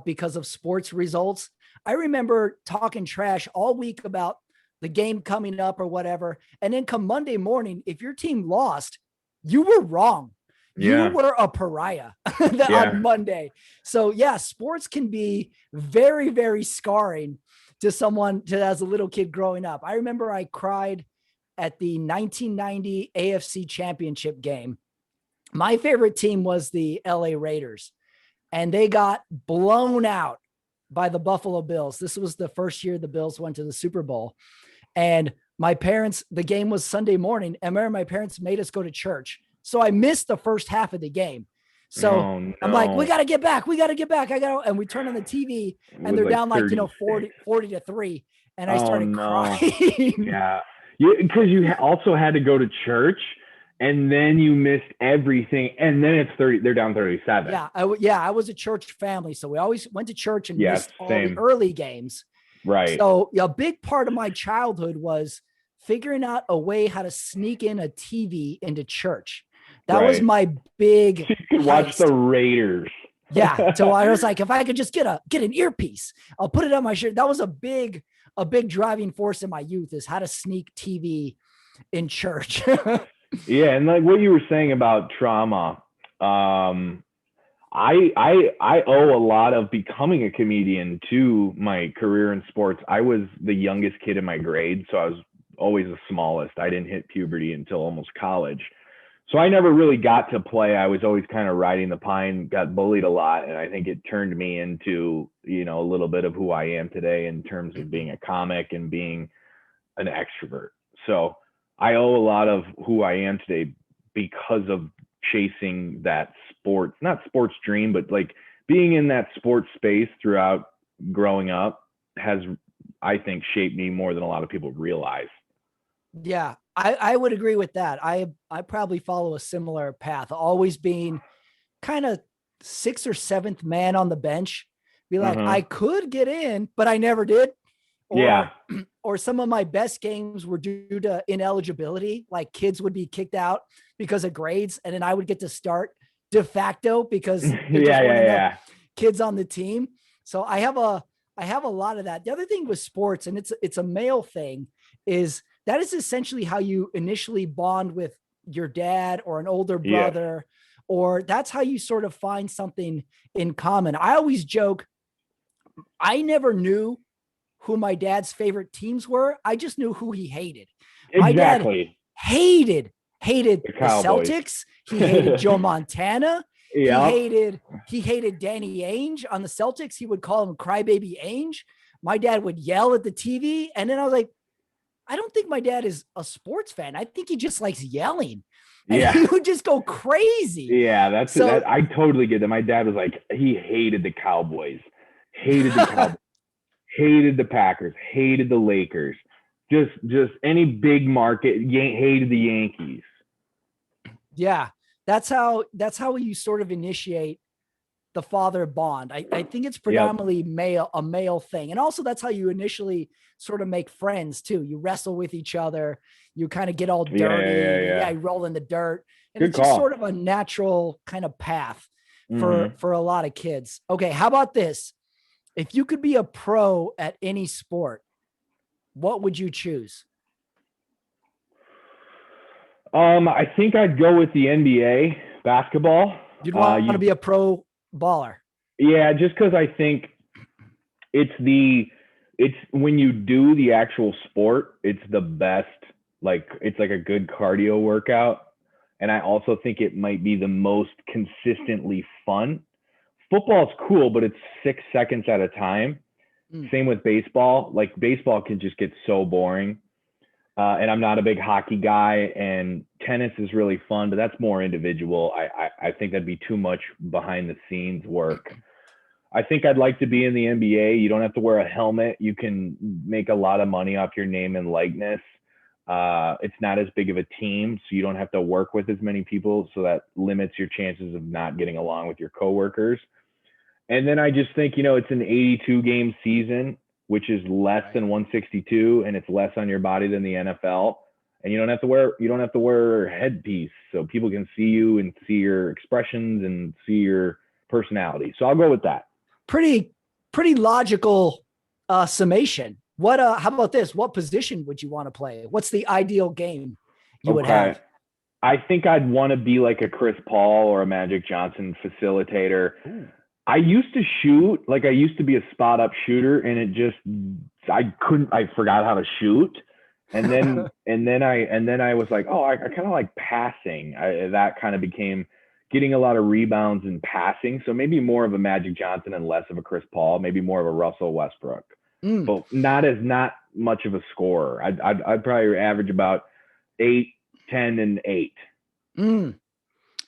because of sports results. I remember talking trash all week about the game coming up or whatever. And then come Monday morning, if your team lost, you were wrong. You Yeah. were a pariah on Yeah. Monday. So yeah, sports can be very, very scarring to someone as a little kid growing up. I remember I cried at the 1990 AFC Championship game. My favorite team was the LA Raiders, and they got blown out by the Buffalo Bills. This was the first year the Bills went to the Super Bowl. And my parents, the game was Sunday morning. And I remember my parents made us go to church. So I missed the first half of the game. So Oh I'm like, we no. got to get back. We got to get back. And we turn on the TV It and was they're like down like, 36. 40 to 3. And I Oh started no. crying. Yeah. Because you also had to go to church, and then you missed everything, and then it's 30. They're down 37. I was a church family. So we always went to church and Yes, missed all the same. early games. Right. So a big part of my childhood was figuring out a way how to sneak in a TV into church. That was Right. my big You could watch heist. the Raiders. Yeah. So I was like, if I could just get an earpiece, I'll put it on my shirt. That was a big driving force in my youth, is how to sneak TV in church. Yeah, and like what you were saying about trauma, I owe a lot of becoming a comedian to my career in sports. I was the youngest kid in my grade, so I was always the smallest. I didn't hit puberty until almost college. So I never really got to play. I was always kind of riding the pine, got bullied a lot, and I think it turned me into, a little bit of who I am today in terms of being a comic and being an extrovert. So I owe a lot of who I am today because of chasing that sports, not sports dream, but like being in that sports space throughout growing up has, I think, shaped me more than a lot of people realize. Yeah, I would agree with that. I probably follow a similar path, always being kind of sixth or seventh man on the bench. Be like, I Uh-huh. could get in, but I never did. Yeah. Or or some of my best games were due to ineligibility. Like kids would be kicked out because of grades, and then I would get to start de facto because there just Yeah, weren't yeah, enough yeah. kids on the team. So I have a lot of that. The other thing with sports, and it's a male thing, is that is essentially how you initially bond with your dad or an older Yes. brother, or that's how you sort of find something in common. I always joke, I never knew who my dad's favorite teams were. I just knew who he hated. My dad Exactly. hated The the Cowboys. Celtics. He hated Joe Montana. He Yep. hated he hated Danny Ainge on the Celtics. He would call him Crybaby Ainge. My dad would yell at the TV, and then I was like, I don't think my dad is a sports fan. I think he just likes yelling, and Yeah. he would just go crazy. Yeah, that's So that. I totally get that. My dad was like, he hated the Cowboys, hated the Cowboys, hated the Packers, hated the Lakers, just any big market. Hated the Yankees. yeah, that's how you sort of initiate the father bond. I think it's Yep. predominantly a male thing. And also that's how you initially sort of make friends too. You wrestle with each other, you kind of get all Yeah, yeah, dirty, yeah, yeah. you roll in the dirt. And Good it's just sort call. of a natural kind of path Mm-hmm. for a lot of kids. Okay, how about this? If you could be a pro at any sport, what would you choose? I think I'd go with the NBA basketball. You'd want to You, be a pro baller. yeah, just because I think it's the, it's when you do the actual sport, it's the best. Like it's like a good cardio workout, and I also think it might be the most consistently fun. Football's cool, but it's 6 seconds at a time. Mm. Same with baseball. Like baseball can just get so boring. And I'm not a big hockey guy, and tennis is really fun, but that's more individual. I think that'd be too much behind the scenes work. I think I'd like to be in the NBA. You don't have to wear a helmet. You can make a lot of money off your name and likeness. It's not as big of a team, so you don't have to work with as many people, so that limits your chances of not getting along with your coworkers. And then I just think, it's an 82 game season, which is less than 162, and it's less on your body than the NFL. And you don't have to wear a headpiece, so people can see you and see your expressions and see your personality. So I'll go with that. Pretty logical summation. How about this? What position would you want to play? What's the ideal game you would have? I think I'd want to be like a Chris Paul or a Magic Johnson facilitator. Ooh. I used to shoot, I used to be a spot up shooter, and I forgot how to shoot. And then, and then I was like, oh, I kind of like passing. That kind of became getting a lot of rebounds and passing. So maybe more of a Magic Johnson and less of a Chris Paul, maybe more of a Russell Westbrook, but not much of a scorer. I'd probably average about 8, 10, and 8.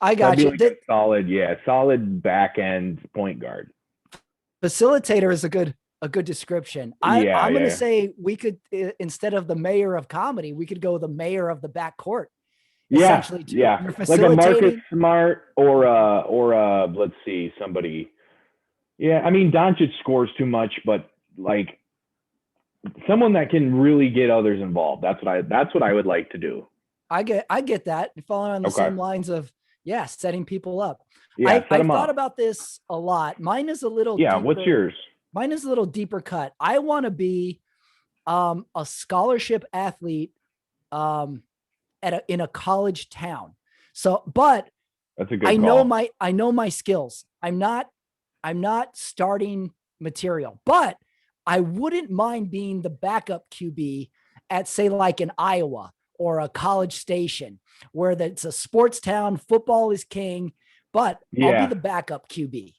I got you. Like solid back end point guard. Facilitator is a good description. I'm going to say we could, instead of the mayor of comedy, we could go the mayor of the backcourt. Essentially, like a Marcus Smart or let's see, somebody. Yeah, I mean Doncic scores too much, but like someone that can really get others involved. That's what I would like to do. I get that. Following on the same lines of setting people up. Yeah, I thought about this a lot. Mine is a little deeper. What's yours? Mine is a little deeper cut. I want to be a scholarship athlete in a college town. So, but that's a good call. I know my skills. I'm not starting material, but I wouldn't mind being the backup QB at, say, like in Iowa or a College Station, where it's a sports town, football is king, but I'll be the backup QB.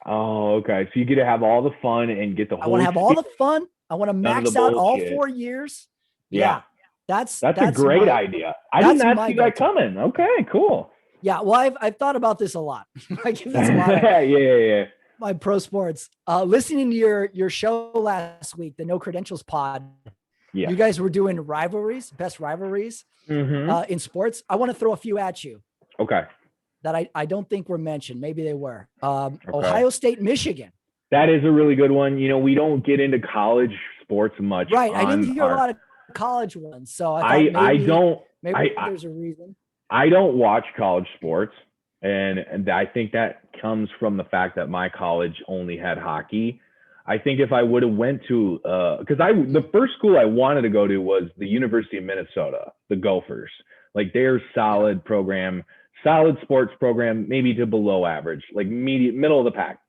Oh, okay. So you get to have all the fun and get the whole. I want to have all the fun. I want to max out all 4 years. Yeah. That's a great idea. I did not see that coming. Okay, cool. Yeah. Well, I've thought about this a lot. I give this a lot of yeah. My pro sports. Listening to your show last week, the No Credentials Pod. Yeah. You guys were doing best rivalries in sports. I want to throw a few at you. Okay. That I don't think were mentioned. Maybe they were. Ohio State, Michigan. That is a really good one. We don't get into college sports much. Right. I didn't hear a lot of college ones. So I there's a reason. I don't watch college sports. And I think that comes from the fact that my college only had hockey. I think if I would have went to, the first school I wanted to go to was the University of Minnesota, the Gophers. Like their solid program, solid sports program, maybe to below average, like middle of the pack.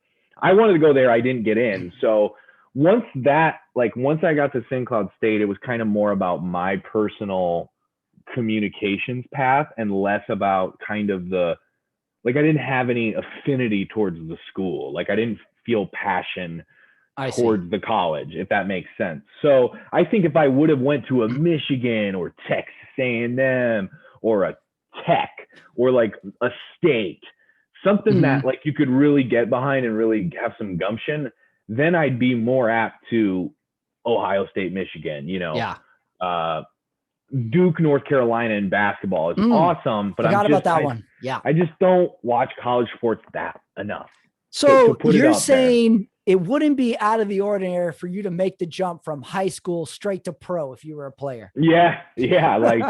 I wanted to go there. I didn't get in. So once I got to St. Cloud State, it was kind of more about my personal communications path and less about kind of I didn't have any affinity towards the school. Like I didn't feel passion towards the college, if that makes sense. So I think if I would have went to a Michigan or Texas A&M or a Tech or like a State, something that like you could really get behind and really have some gumption, then I'd be more apt to Ohio State, Michigan, Duke, North Carolina in basketball is awesome, but forgot about that one. Yeah. I just don't watch college sports that enough. So you're saying it wouldn't be out of the ordinary for you to make the jump from high school straight to pro if you were a player. Yeah. Like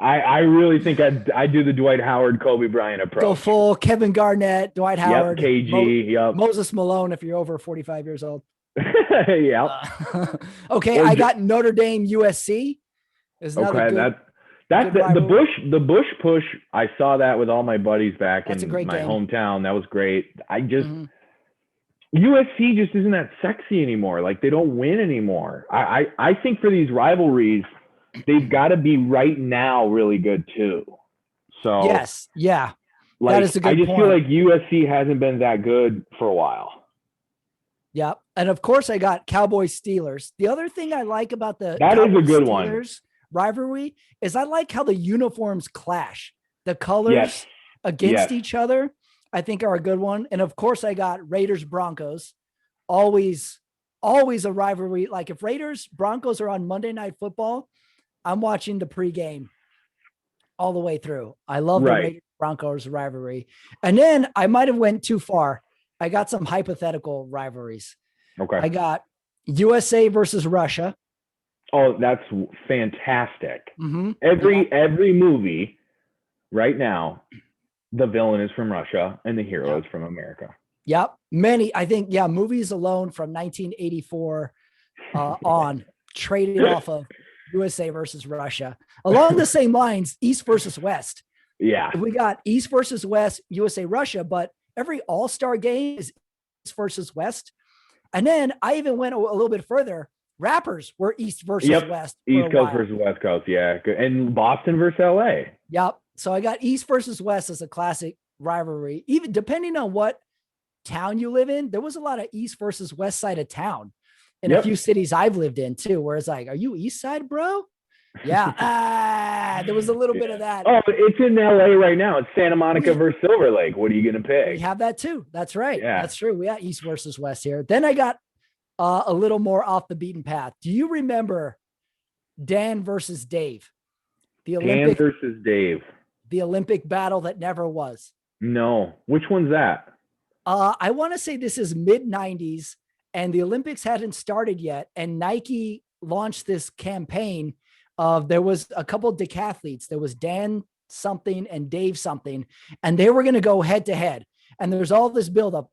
I really think I'd do the Dwight Howard, Kobe Bryant approach. Go full Kevin Garnett, Dwight Howard, KG, Moses Malone if you're over 45 years old. Yeah. Okay, I got Notre Dame, USC. Is that's the Bush push. I saw that with all my buddies back in my hometown. That was great. I just USC just isn't that sexy anymore. Like they don't win anymore. I think for these rivalries, they've got to be right now really good too. So yes, yeah, that is a good point. I just feel like USC hasn't been that good for a while. Yeah, and of course I got Cowboys Steelers. The other thing I like about the Cowboys is a good Steelers rivalry is I like how the uniforms clash. The colors against each other, I think are a good one. And of course I got Raiders Broncos. Always a rivalry. Like if Raiders Broncos are on Monday Night Football, I'm watching the pregame all the way through. I love the Right. Raiders Broncos rivalry. And then I might have went too far. I got some hypothetical rivalries. Okay. I got USA versus Russia. Oh, that's fantastic. Mm-hmm. Every movie right now, the villain is from Russia and the hero is from America. Yep. Many, I think, movies alone from 1984 on traded off of USA versus Russia. Along the same lines, East versus West. Yeah. We got East versus West, USA, Russia, but every all-star game is East versus West. And then I even went a little bit further. Rappers were East versus West. East Coast versus West Coast. Yeah. And Boston versus LA. Yep. So I got East versus West as a classic rivalry. Even depending on what town you live in, there was a lot of East versus West side of town in a few cities I've lived in too, where it's like, are you East side, bro? Yeah. There was a little bit of that. Oh, it's in LA right now. It's Santa Monica versus Silver Lake. What are you going to pick? We have that too. That's right. Yeah. That's true. We got East versus West here. Then I got a little more off the beaten path. Do you remember Dan versus Dave? Dan versus Dave. The Olympic battle that never was. No. Which one's that? I want to say this is mid 90s and the Olympics hadn't started yet. And Nike launched this campaign of, there was a couple of decathletes. There was Dan something and Dave something, and they were going to go head to head. And there's all this buildup,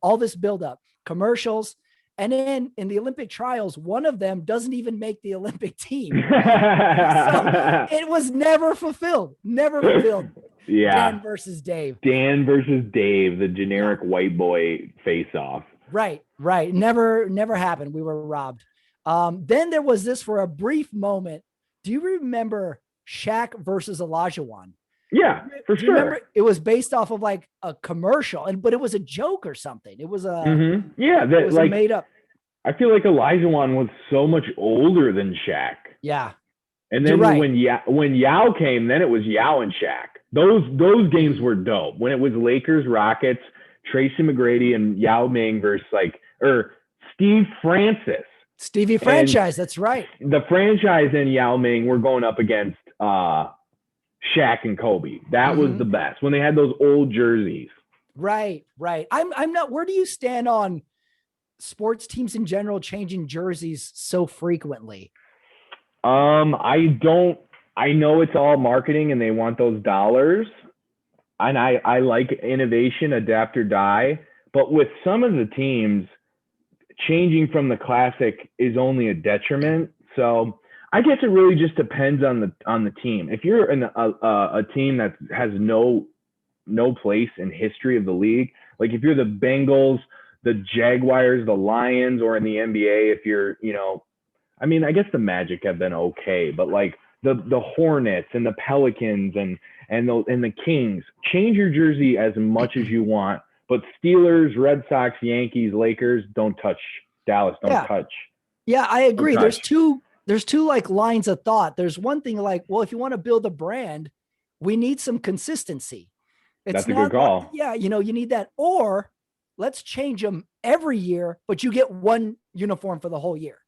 commercials. And then in the Olympic trials, one of them doesn't even make the Olympic team. So it was never fulfilled. Yeah. Dan versus Dave. The generic white boy face off. Right. Never happened. We were robbed. Then there was this for a brief moment. Do you remember Shaq versus Olajuwon? Yeah, for sure. Remember, it was based off of like a commercial, but it was a joke or something. It was a that was like made up. I feel like Olajuwon was so much older than Shaq. Yeah. And then when Yao came, then it was Yao and Shaq. Those games were dope. When it was Lakers, Rockets, Tracy McGrady and Yao Ming versus Steve Francis. Stevie franchise, that's right. The franchise and Yao Ming were going up against Shaq and Kobe. That was the best when they had those old jerseys. Right. I'm not. Where do you stand on sports teams in general changing jerseys so frequently? I don't. I know it's all marketing and they want those dollars. And I like innovation, adapt or die. But with some of the teams, changing from the classic is only a detriment. So I guess it really just depends on the team. If you're a team that has no place in history of the league, like if you're the Bengals, the Jaguars, the Lions, or in the NBA, if you're, I guess the Magic have been okay, but like the Hornets and the Pelicans and the Kings, change your jersey as much as you want. But Steelers, Red Sox, Yankees, Lakers, don't touch. Dallas, don't touch. Yeah, I agree. There's two like lines of thought. There's one thing like, well, if you want to build a brand, we need some consistency. That's a good call. Like, you need that. Or let's change them every year, but you get one uniform for the whole year.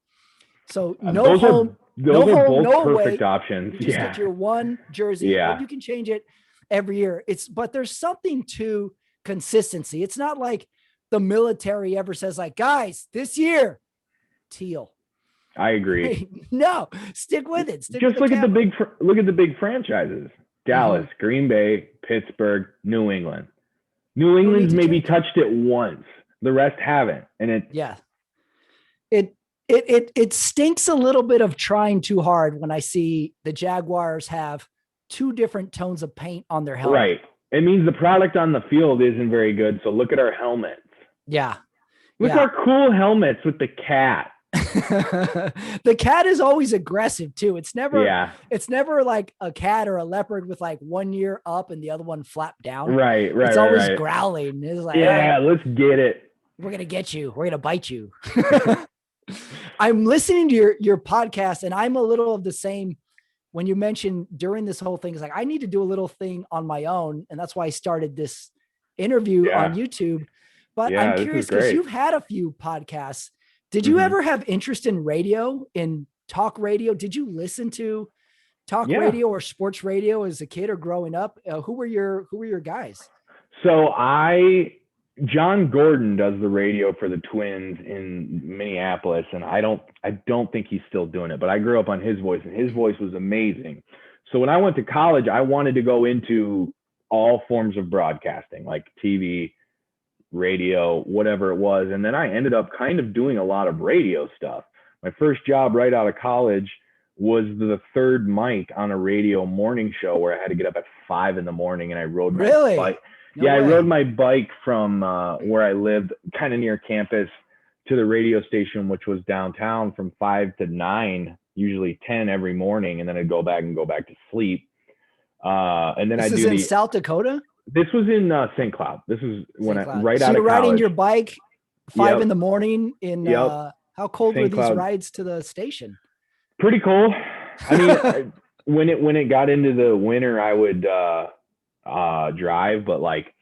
So those are both perfect options. You just get your one jersey. Yeah. You can change it every year. But there's something to consistency. It's not like the military ever says like, guys, this year, teal. I agree. No, stick with it. Look at the big franchises. Dallas, Green Bay, Pittsburgh, New England. New England's maybe touched it once. The rest haven't. And it stinks a little bit of trying too hard when I see the Jaguars have two different tones of paint on their helmet. Right. It means the product on the field isn't very good. So look at our helmets. Yeah. Look at our cool helmets with the cat. The cat is always aggressive too. It's never like a cat or a leopard with like one ear up and the other one flapped down. Right. It's always growling. It's like, let's get it. We're going to get you. We're going to bite you. I'm listening to your podcast and I'm a little of the same. When you mentioned during this whole thing, it's like, I need to do a little thing on my own. And that's why I started this interview on YouTube. But I'm curious because you've had a few podcasts. Did you ever have interest in radio, in talk radio? Did you listen to talk Yeah. radio or sports radio as a kid or growing up? Who were your guys? So John Gordon does the radio for the Twins in Minneapolis, and I don't think he's still doing it, but I grew up on his voice, and his voice was amazing. So when I went to college, I wanted to go into all forms of broadcasting, like TV, radio, whatever it was. And then I ended up kind of doing a lot of radio stuff. My first job right out of college was the third mic on a radio morning show where I had to get up at 5 a.m. and I rode my Really? bike. No I way. rode my bike from where I lived, kind of near campus, to the radio station, which was downtown, from 5 to 9, usually 10 every morning, and then I'd go back to sleep. And then This is in South Dakota? This was in St. Cloud. This is when I right so out of college. you're riding your bike 5 Yep. in the morning in Yep. How cold St. were these Cloud. rides to the station? Pretty cold. I mean, when it got into the winter, I would drive, but like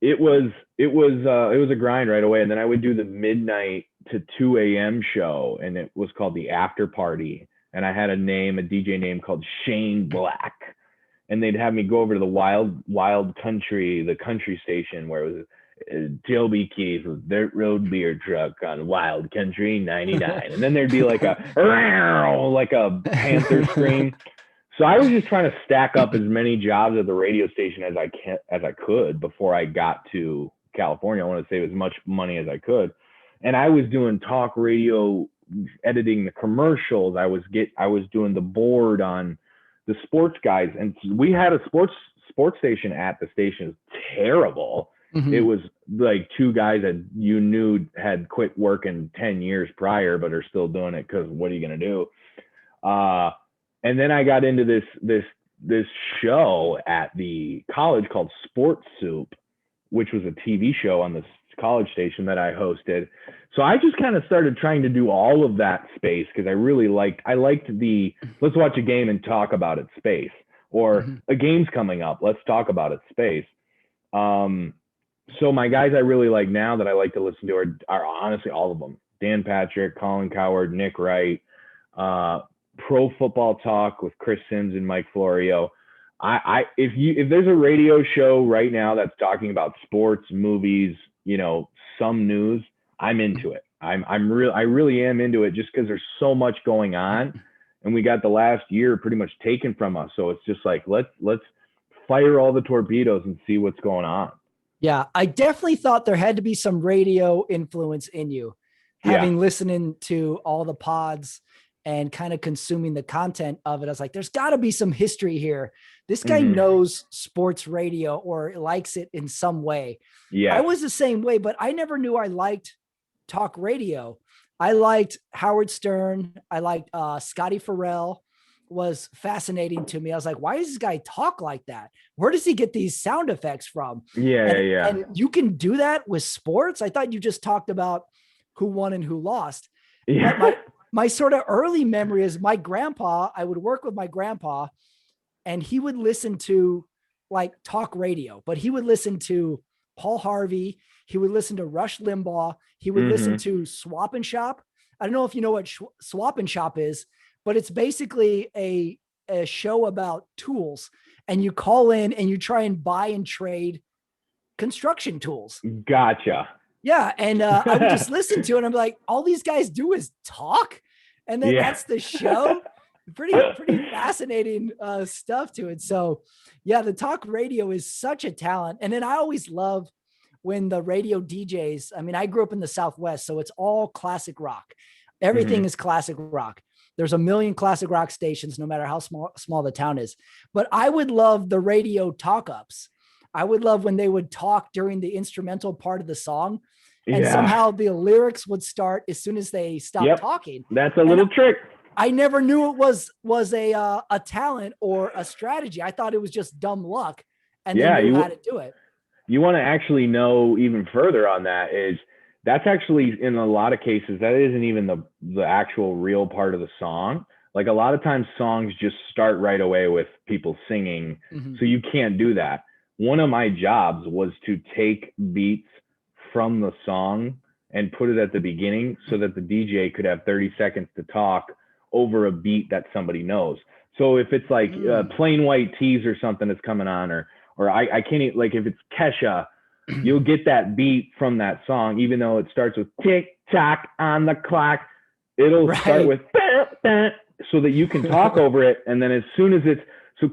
it was a grind right away. And then I would do the midnight to 2 a.m. show, and it was called the After Party. And I had a DJ name called Shane Black. And they'd have me go over to the wild country, the country station, where it was Toby Keith with Dirt Road Beer Truck on Wild Country 99. And then there'd be like a panther scream. So I was just trying to stack up as many jobs at the radio station as I could before I got to California. I wanted to save as much money as I could. And I was doing talk radio, editing the commercials. I was doing the board on the sports guys, and we had a sports station at the station. It was terrible. Mm-hmm. It was like two guys that you knew had quit working 10 years prior, but are still doing it because what are you going to do? And then I got into this show at the college called Sports Soup, which was a TV show on the college station that I hosted. So I just kind of started trying to do all of that space because I liked the let's watch a game and talk about it space, or a game's coming up, let's talk about it space. So my guys I really like now that I like to listen to are honestly all of them. Dan Patrick, Colin Coward, Nick Wright, Pro Football Talk with Chris Sims and Mike Florio. If there's a radio show right now that's talking about sports, movies, some news, I'm into it. I really am into it just because there's so much going on, and we got the last year pretty much taken from us. So it's just like, let's fire all the torpedoes and see what's going on. Yeah. I definitely thought there had to be some radio influence in you, having listening to all the pods and kind of consuming the content of it. I was like, there's gotta be some history here. This guy knows sports radio or likes it in some way. Yeah. I was the same way, but I never knew I liked talk radio. I liked Howard Stern. I liked Scotty Farrell was fascinating to me. I was like, why does this guy talk like that? Where does he get these sound effects from? And you can do that with sports? I thought you just talked about who won and who lost. Yeah. But my sort of early memory is my grandpa, I would work with my grandpa, and he would listen to like talk radio, but he would listen to Paul Harvey. He would listen to Rush Limbaugh. He would listen to Swap and Shop. I don't know if you know what Swap and Shop is, but it's basically a show about tools, and you call in and you try and buy and trade construction tools. Gotcha. Yeah. And I would just listen to it. And I'm like, all these guys do is talk. And then that's the show. Pretty fascinating stuff to it. So yeah, the talk radio is such a talent. And then I always love when the radio DJs, I mean, I grew up in the Southwest, so it's all classic rock. Everything is classic rock. There's a million classic rock stations, no matter how small the town is. But I would love the radio talk-ups. I would love when they would talk during the instrumental part of the song, and somehow the lyrics would start as soon as they stopped talking. That's a little trick. I never knew it was a talent or a strategy. I thought it was just dumb luck, and they knew how to do it. You want to actually know even further on that is that's actually, in a lot of cases, that isn't even the actual real part of the song. Like a lot of times songs just start right away with people singing. So you can't do that. One of my jobs was to take beats from the song and put it at the beginning so that the DJ could have 30 seconds to talk over a beat that somebody knows. So if it's like plain white tees or something that's coming on, or I can't even, like if it's Kesha, you'll get that beat from that song, even though it starts with tick tock on the clock. It'll start with bah, bah, so that you can talk over it, and then as soon as it's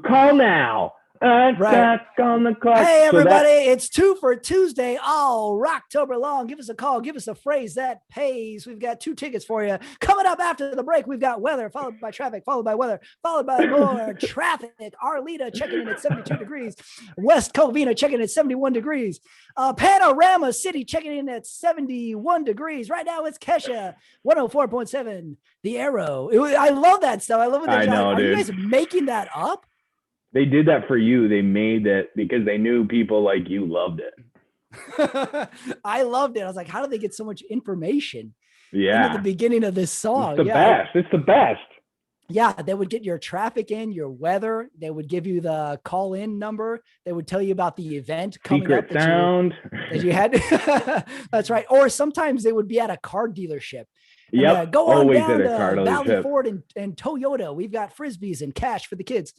call now. Right. On the clock. Hey, everybody, it's 2 for Tuesday all Rocktober long. Give us a call. Give us a phrase that pays. We've got 2 tickets for you. Coming up after the break, we've got weather, followed by traffic, followed by weather, followed by more traffic. Arleta checking in at 72 degrees. West Covina checking in at 71 degrees. Panorama City checking in at 71 degrees. Right now, it's Kesha, 104.7, The Arrow. I love that stuff. I love what they're Are you guys making that up? They did that for you. They made it because they knew people like you loved it. I loved it. I was like, how do they get so much information into the beginning of this song? It's the best. It's the best. Yeah, they would get your traffic in, your weather. They would give you the call-in number. They would tell you about the event coming Secret up sound that you had. That's right. Or sometimes they would be at a car dealership. Yeah, go on down to Valley Ford and Toyota. We've got Frisbees and cash for the kids.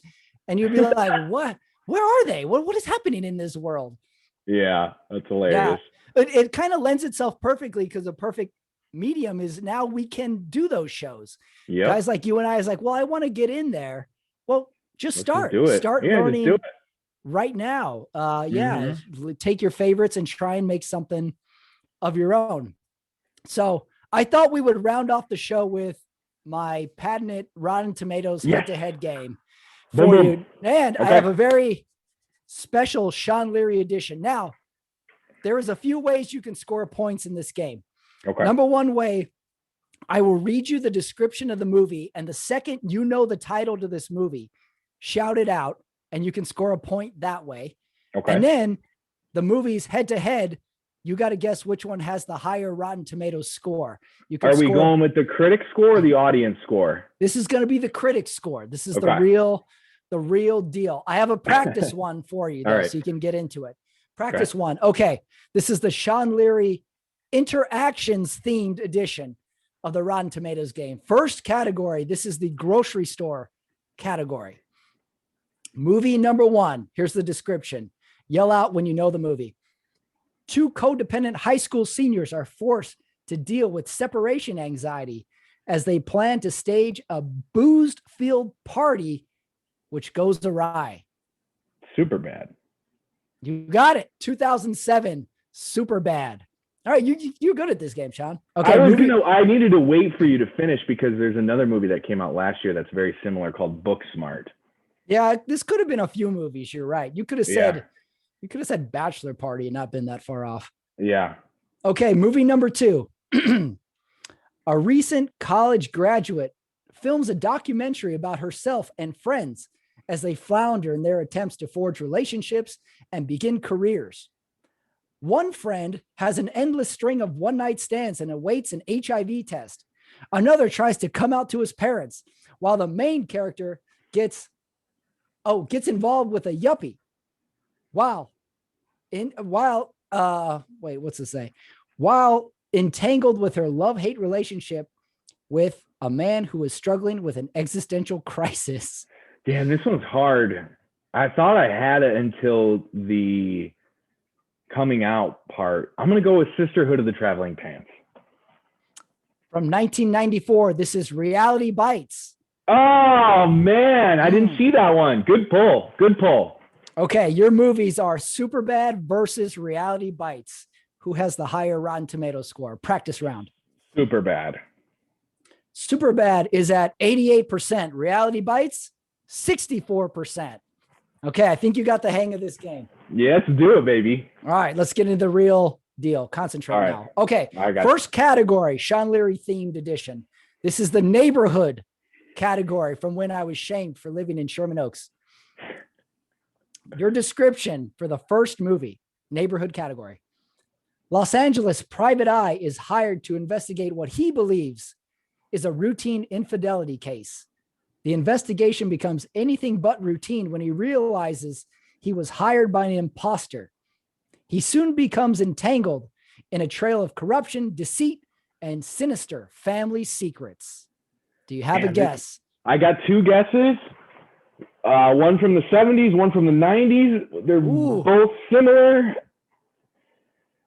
And you'd be like, what? Where are they? What is happening in this world? Yeah, that's hilarious. Yeah. It kind of lends itself perfectly because the perfect medium is now we can do those shows. Yep. Guys like you and I is like, well, I want to get in there. Well, just start learning right now. Take your favorites and try and make something of your own. So I thought we would round off the show with my patented Rotten Tomatoes head-to-head game. For you. And I have a very special Sean Leary edition. Now, there is a few ways you can score points in this game. Okay. Number one way, I will read you the description of the movie, and the second you know the title to this movie, shout it out, and you can score a point that way. Okay. And then the movie's head-to-head, you got to guess which one has the higher Rotten Tomatoes score. Are we going with the critic score or the audience score? This is going to be the critic score. This is the real deal. I have a practice one for you, though, so you can get into it. Practice one. Okay. This is the Sean Leary interactions themed edition of the Rotten Tomatoes game. First category. This is the grocery store category. Movie number 1. Here's the description. Yell out when you know the movie. 2 codependent high school seniors are forced to deal with separation anxiety as they plan to stage a booze-filled party which goes awry. Superbad. You got it. 2007. Superbad. All right, you're good at this game, Sean. Okay. I needed to wait for you to finish because there's another movie that came out last year that's very similar called Booksmart. Yeah, this could have been a few movies. You're right. You could have said Bachelor Party and not been that far off. Yeah. Okay, movie number 2. A recent college graduate films a documentary about herself and friends as they flounder in their attempts to forge relationships and begin careers. One friend has an endless string of one-night stands and awaits an HIV test. Another tries to come out to his parents, while the main character gets involved with a yuppie. While entangled with her love-hate relationship with a man who is struggling with an existential crisis. Damn, this one's hard. I thought I had it until the coming out part. I'm going to go with Sisterhood of the Traveling Pants. From 1994, this is Reality Bites. Oh, man. I didn't see that one. Good pull. Good pull. Okay, your movies are Superbad versus Reality Bites. Who has the higher Rotten Tomatoes score? Practice round. Superbad. Superbad is at 88%. Reality Bites, 64%. Okay, I think you got the hang of this game. Yeah, let's do it, baby. All right, let's get into the real deal. Concentrate now. Okay, first category, Sean Leary themed edition. This is the neighborhood category from when I was shamed for living in Sherman Oaks. Your description for the first movie, neighborhood category. Los Angeles private eye is hired to investigate what he believes is a routine infidelity case. The investigation becomes anything but routine when he realizes he was hired by an imposter. He soon becomes entangled in a trail of corruption, deceit, and sinister family secrets. Do you have a guess? I got 2 guesses. One from the 70s, one from the 90s. They're Ooh. both similar.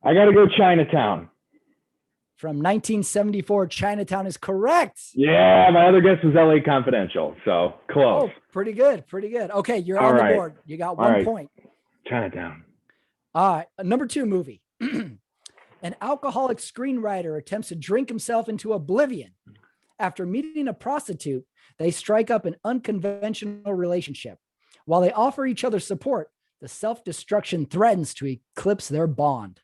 I got to go Chinatown. From 1974, Chinatown is correct. Yeah, my other guess was LA Confidential, so close. Oh, pretty good. Pretty good. Okay, you're All on right. the board. You got 1 point. Chinatown. All right, number 2 movie. An alcoholic screenwriter attempts to drink himself into oblivion. After meeting a prostitute, they strike up an unconventional relationship. While they offer each other support, the self-destruction threatens to eclipse their bond.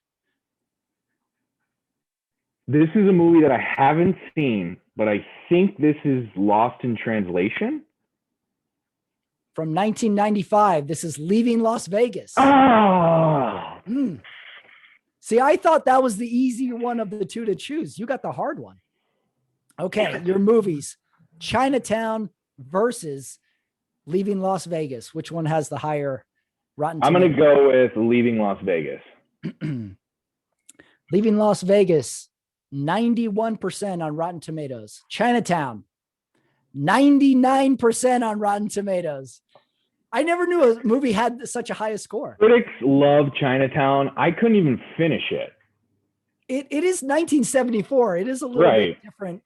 This is a movie that I haven't seen, but I think this is Lost in Translation. From 1995, this is Leaving Las Vegas. Oh! See, I thought that was the easier one of the two to choose. You got the hard one. Okay, your movies. Chinatown versus Leaving Las Vegas. Which one has the higher Rotten Tomatoes? I'm going to go with Leaving Las Vegas. Leaving Las Vegas, 91% on Rotten Tomatoes. Chinatown, 99% on Rotten Tomatoes. I never knew a movie had such a high score. Critics love Chinatown. I couldn't even finish it. It is 1974. It is a little bit different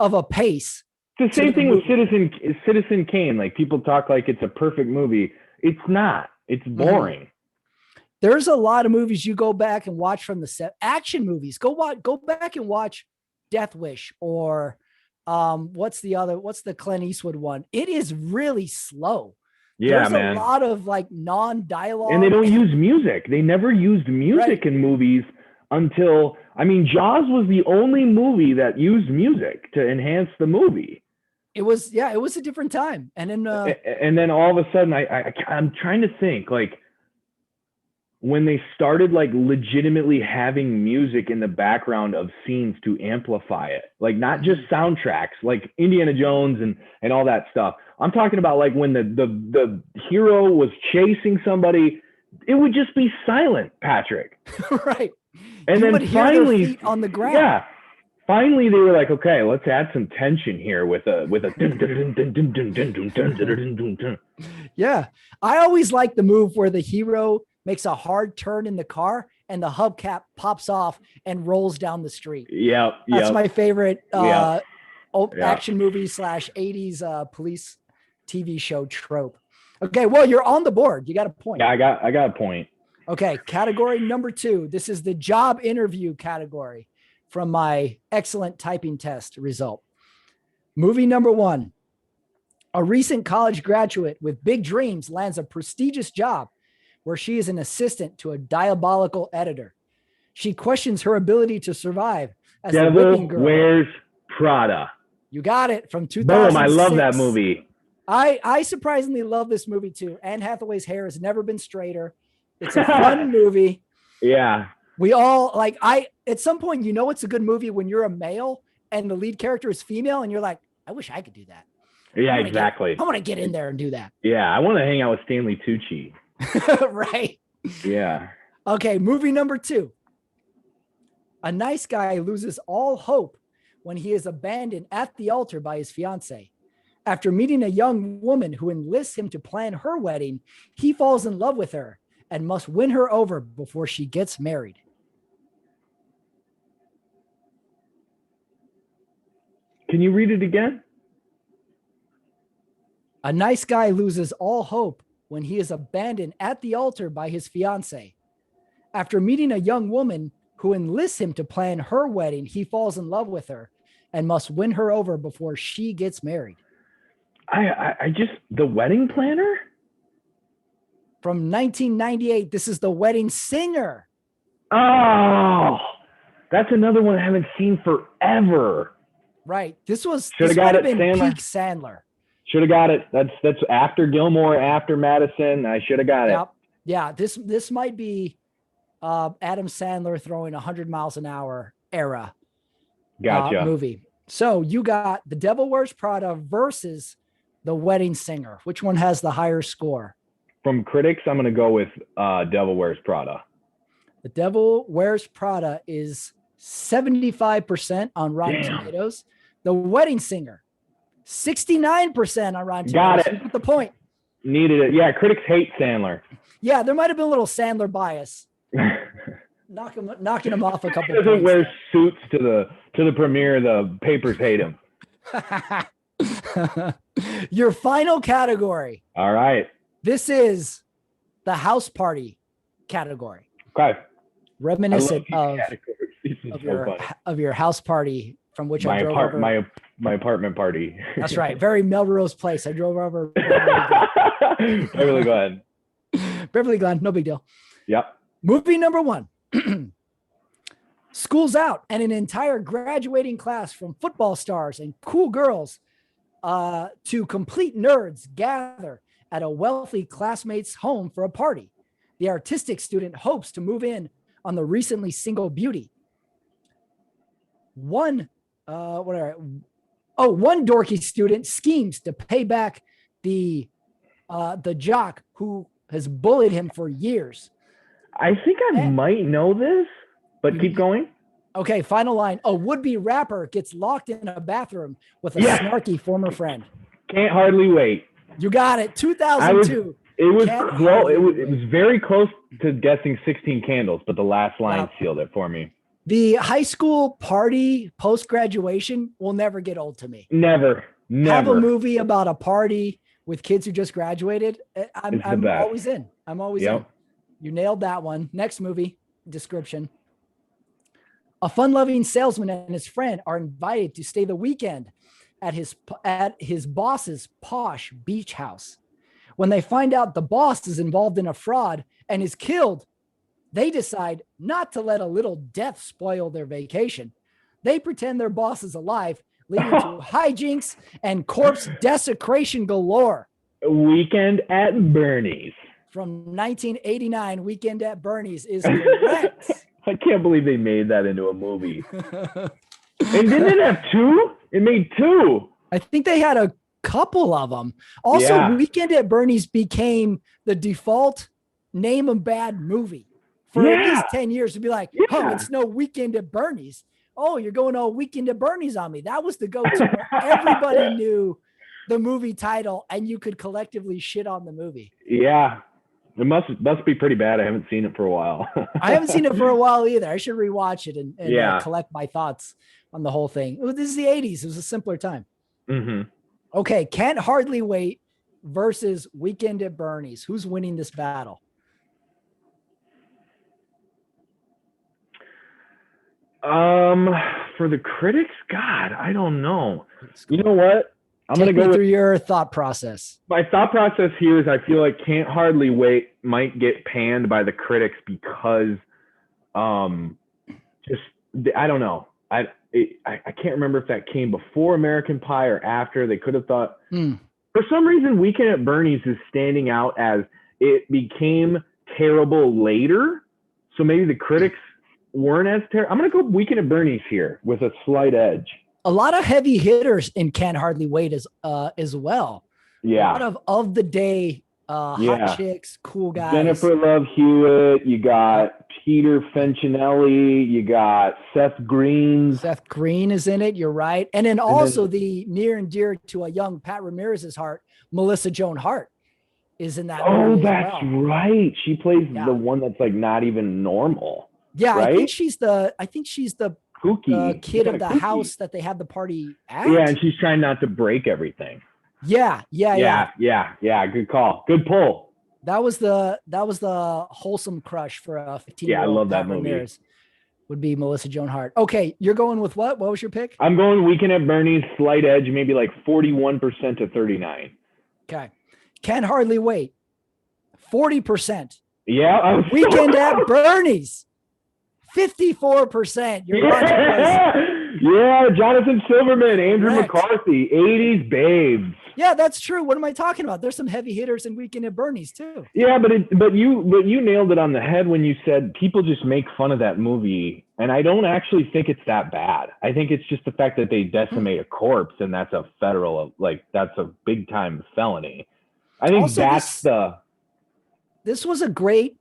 of a pace. It's the same thing with Citizen Kane. Like, people talk like it's a perfect movie. It's not. It's boring. There's a lot of movies you go back and watch from the action movies. Go back and watch Death Wish or what's the Clint Eastwood one? It is really slow. Yeah, There's a lot of like non-dialogue. And they don't use music. They never used music in movies until, Jaws was the only movie that used music to enhance the movie. It was a different time. And then all of a sudden I'm trying to think, like, when they started like legitimately having music in the background of scenes to amplify it, like not just soundtracks, like Indiana Jones and all that stuff. I'm talking about like when the hero was chasing somebody, it would just be silent, Patrick. Right. And you then finally, feet on the ground. Yeah. Finally, they were like, okay, let's add some tension here with a. Yeah, I always like the move where the hero makes a hard turn in the car and the hubcap pops off and rolls down the street. That's my favorite action movie / 80s police TV show trope. Okay, well, you're on the board. You got a point. Yeah, I got a point. Okay, category number 2. This is the job interview category from my excellent typing test result. Movie number 1. A recent college graduate with big dreams lands a prestigious job where she is an assistant to a diabolical editor. She questions her ability to survive as a whipping girl. Wears Prada. You got it, from 2006. Boom, I love that movie. I surprisingly love this movie too. Anne Hathaway's hair has never been straighter. It's a fun movie. Yeah. We all at some point, it's a good movie when you're a male and the lead character is female and you're like, I wish I could do that. Yeah, exactly. I want to get in there and do that. Yeah, I want to hang out with Stanley Tucci. Right. Yeah. Okay, movie number 2. A nice guy loses all hope when he is abandoned at the altar by his fiancée. After meeting a young woman who enlists him to plan her wedding, he falls in love with her and must win her over before she gets married. Can you read it again? A nice guy loses all hope when he is abandoned at the altar by his fiancée. After meeting a young woman who enlists him to plan her wedding, he falls in love with her and must win her over before she gets married. The Wedding Planner? From 1998, this is The Wedding Singer. Oh, that's another one I haven't seen forever. Right. This might have been Sandler. Peak Sandler. Should have got it. That's after Gilmore, after Madison. I should have got it. Yeah. This might be Adam Sandler throwing 100 miles an hour era. Gotcha. Movie. So you got The Devil Wears Prada versus The Wedding Singer. Which one has the higher score? From critics, I'm going to go with Devil Wears Prada. The Devil Wears Prada is 75% on Rotten Tomatoes. The Wedding Singer, 69% on Rotten Tomatoes. Got it. You get the point. Needed it. Yeah, critics hate Sandler. Yeah, there might have been a little Sandler bias. Knocking him off a couple He doesn't points. wear suits to the premiere. The papers hate him. Your final category. All right. This is the house party category. Okay. Reminiscent of so your house party from which I drove over. My apartment party. That's right. Very Melrose Place. I drove over. Beverly Glen. Beverly Glen. No big deal. Yep. Movie number 1. School's out, and an entire graduating class from football stars and cool girls to complete nerds gather at a wealthy classmate's home for a party. The artistic student hopes to move in on the recently single beauty. One dorky student schemes to pay back the jock who has bullied him for years. I think I might know this, but keep going. Okay, final line. A would-be rapper gets locked in a bathroom with a snarky former friend. Can't hardly wait. You got it. 2002. It was very close to guessing 16 Candles, but the last line sealed it for me. The high school party post-graduation will never get old to me. Never. Have a movie about a party with kids who just graduated. I'm always in. I'm always in. You nailed that one. Next movie description. A fun-loving salesman and his friend are invited to stay the weekend at his boss's posh beach house. When they find out the boss is involved in a fraud and is killed, they decide not to let a little death spoil their vacation. They pretend their boss is alive, leading to hijinks and corpse desecration galore. Weekend at Bernie's. From 1989, Weekend at Bernie's is correct. I can't believe they made that into a movie. And didn't it have 2? It made 2. I think they had a couple of them. Also, Weekend at Bernie's became the default name a bad movie for at least 10 years to be like, oh, it's no Weekend at Bernie's. Oh, you're going all Weekend at Bernie's on me. That was the go-to. Everybody knew the movie title and you could collectively shit on the movie. Yeah. It must be pretty bad. I haven't seen it for a while. I haven't seen it for a while either. I should rewatch it and collect my thoughts on the whole thing. This is the 80s. It was a simpler time. Mm-hmm. Okay, Can't Hardly Wait versus Weekend at Bernie's. Who's winning this battle? For the critics, God, I don't know. You know what? I'm going to go through your thought process. My thought process here is I feel like Can't Hardly Wait might get panned by the critics because I don't know. I can't remember if that came before American Pie or after. They could have thought for some reason Weekend at Bernie's is standing out as it became terrible later. So maybe the critics weren't as terrible. I'm going to go Weekend at Bernie's here with a slight edge. A lot of heavy hitters in Can't Hardly Wait as well. Yeah. A lot of the day hot chicks, cool guys. Jennifer Love Hewitt. You got Peter Facinelli. You got Seth Green. Seth Green is in it. You're right. And then also the near and dear to a young Pat Ramirez's heart, Melissa Joan Hart is in that. Oh, that's right. She plays the one that's like not even normal. Yeah, right? I think she's the kooky kid of the house that they have the party at. Yeah, and she's trying not to break everything. Yeah. Good call. Good pull. That was the wholesome crush for a 15-year-old. Yeah, I love that Pat movie. Ramirez would be Melissa Joan Hart. Okay, you're going with what? What was your pick? I'm going Weekend at Bernie's, slight edge, maybe like 41% to 39. Okay. Can't Hardly Wait. 40%. Yeah. Weekend at Bernie's. 54%. Yeah, Jonathan Silverman, Andrew McCarthy, 80s babes. Yeah, that's true. What am I talking about? There's some heavy hitters in Weekend at Bernie's too. Yeah, but you nailed it on the head when you said people just make fun of that movie, and I don't actually think it's that bad. I think it's just the fact that they decimate a corpse, and that's a that's a big time felony. I think also, this was a great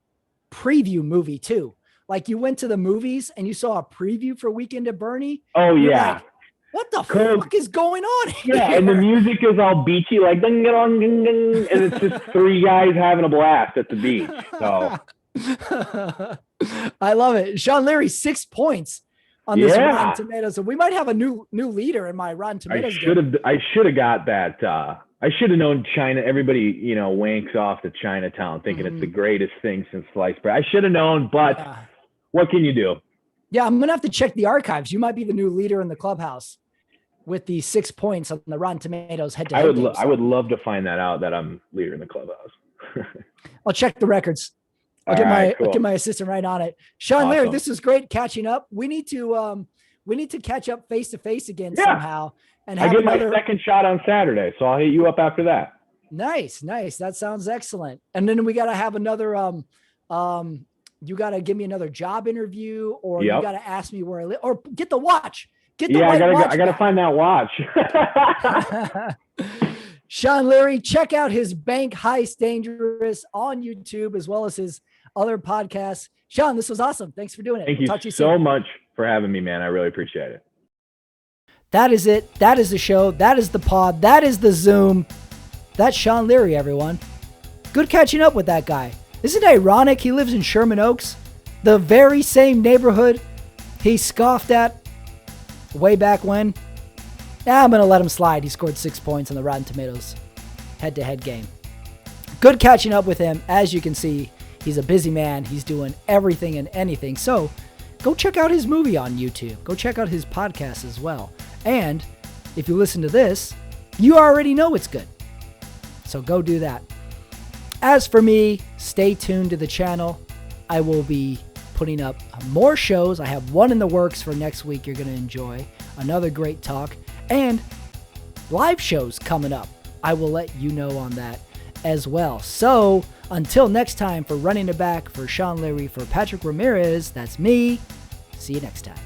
preview movie too. Like you went to the movies and you saw a preview for Weekend at Bernie. Oh yeah. What the fuck is going on here? Yeah, and the music is all beachy, like ding dong ding ding, and it's just three guys having a blast at the beach. So I love it. Sean Leary, 6 points on this Rotten Tomatoes. So we might have a new leader in my Rotten Tomatoes. I should have got that. I should have known China. Everybody, wanks off to Chinatown thinking it's the greatest thing since sliced bread. I should have known, but what can you do? Yeah, I'm going to have to check the archives. You might be the new leader in the clubhouse with the 6 points on the Rotten Tomatoes head-to-head. I would love to find that out, that I'm leader in the clubhouse. I'll check the records. I'll get my assistant right on it. Sean Leary, this is great catching up. We need to catch up face to face again somehow. And I get my second shot on Saturday, so I'll hit you up after that. Nice. That sounds excellent. And then we got to have another, you got to give me another job interview, or you got to ask me where I live, or get the watch. I got to find that watch. Sean Leary, check out his Bank Heist Dangerous on YouTube, as well as his other podcasts. Sean, this was awesome. Thanks for doing it. Thank you so much for having me, man. I really appreciate it. That is it. That is the show. That is the pod. That is the Zoom. That's Sean Leary, everyone. Good catching up with that guy. Isn't it ironic he lives in Sherman Oaks, the very same neighborhood he scoffed at way back when? I'm going to let him slide. He scored 6 points on the Rotten Tomatoes head-to-head game. Good catching up with him. As you can see, he's a busy man. He's doing everything and anything. So go check out his movie on YouTube. Go check out his podcast as well. And if you listen to this, you already know it's good. So go do that. As for me, stay tuned to the channel. I will be putting up more shows. I have one in the works for next week you're going to enjoy. Another great talk. And live shows coming up. I will let you know on that as well. So until next time, for Running It Back, for Sean Leary, for Patrick Ramirez, that's me. See you next time.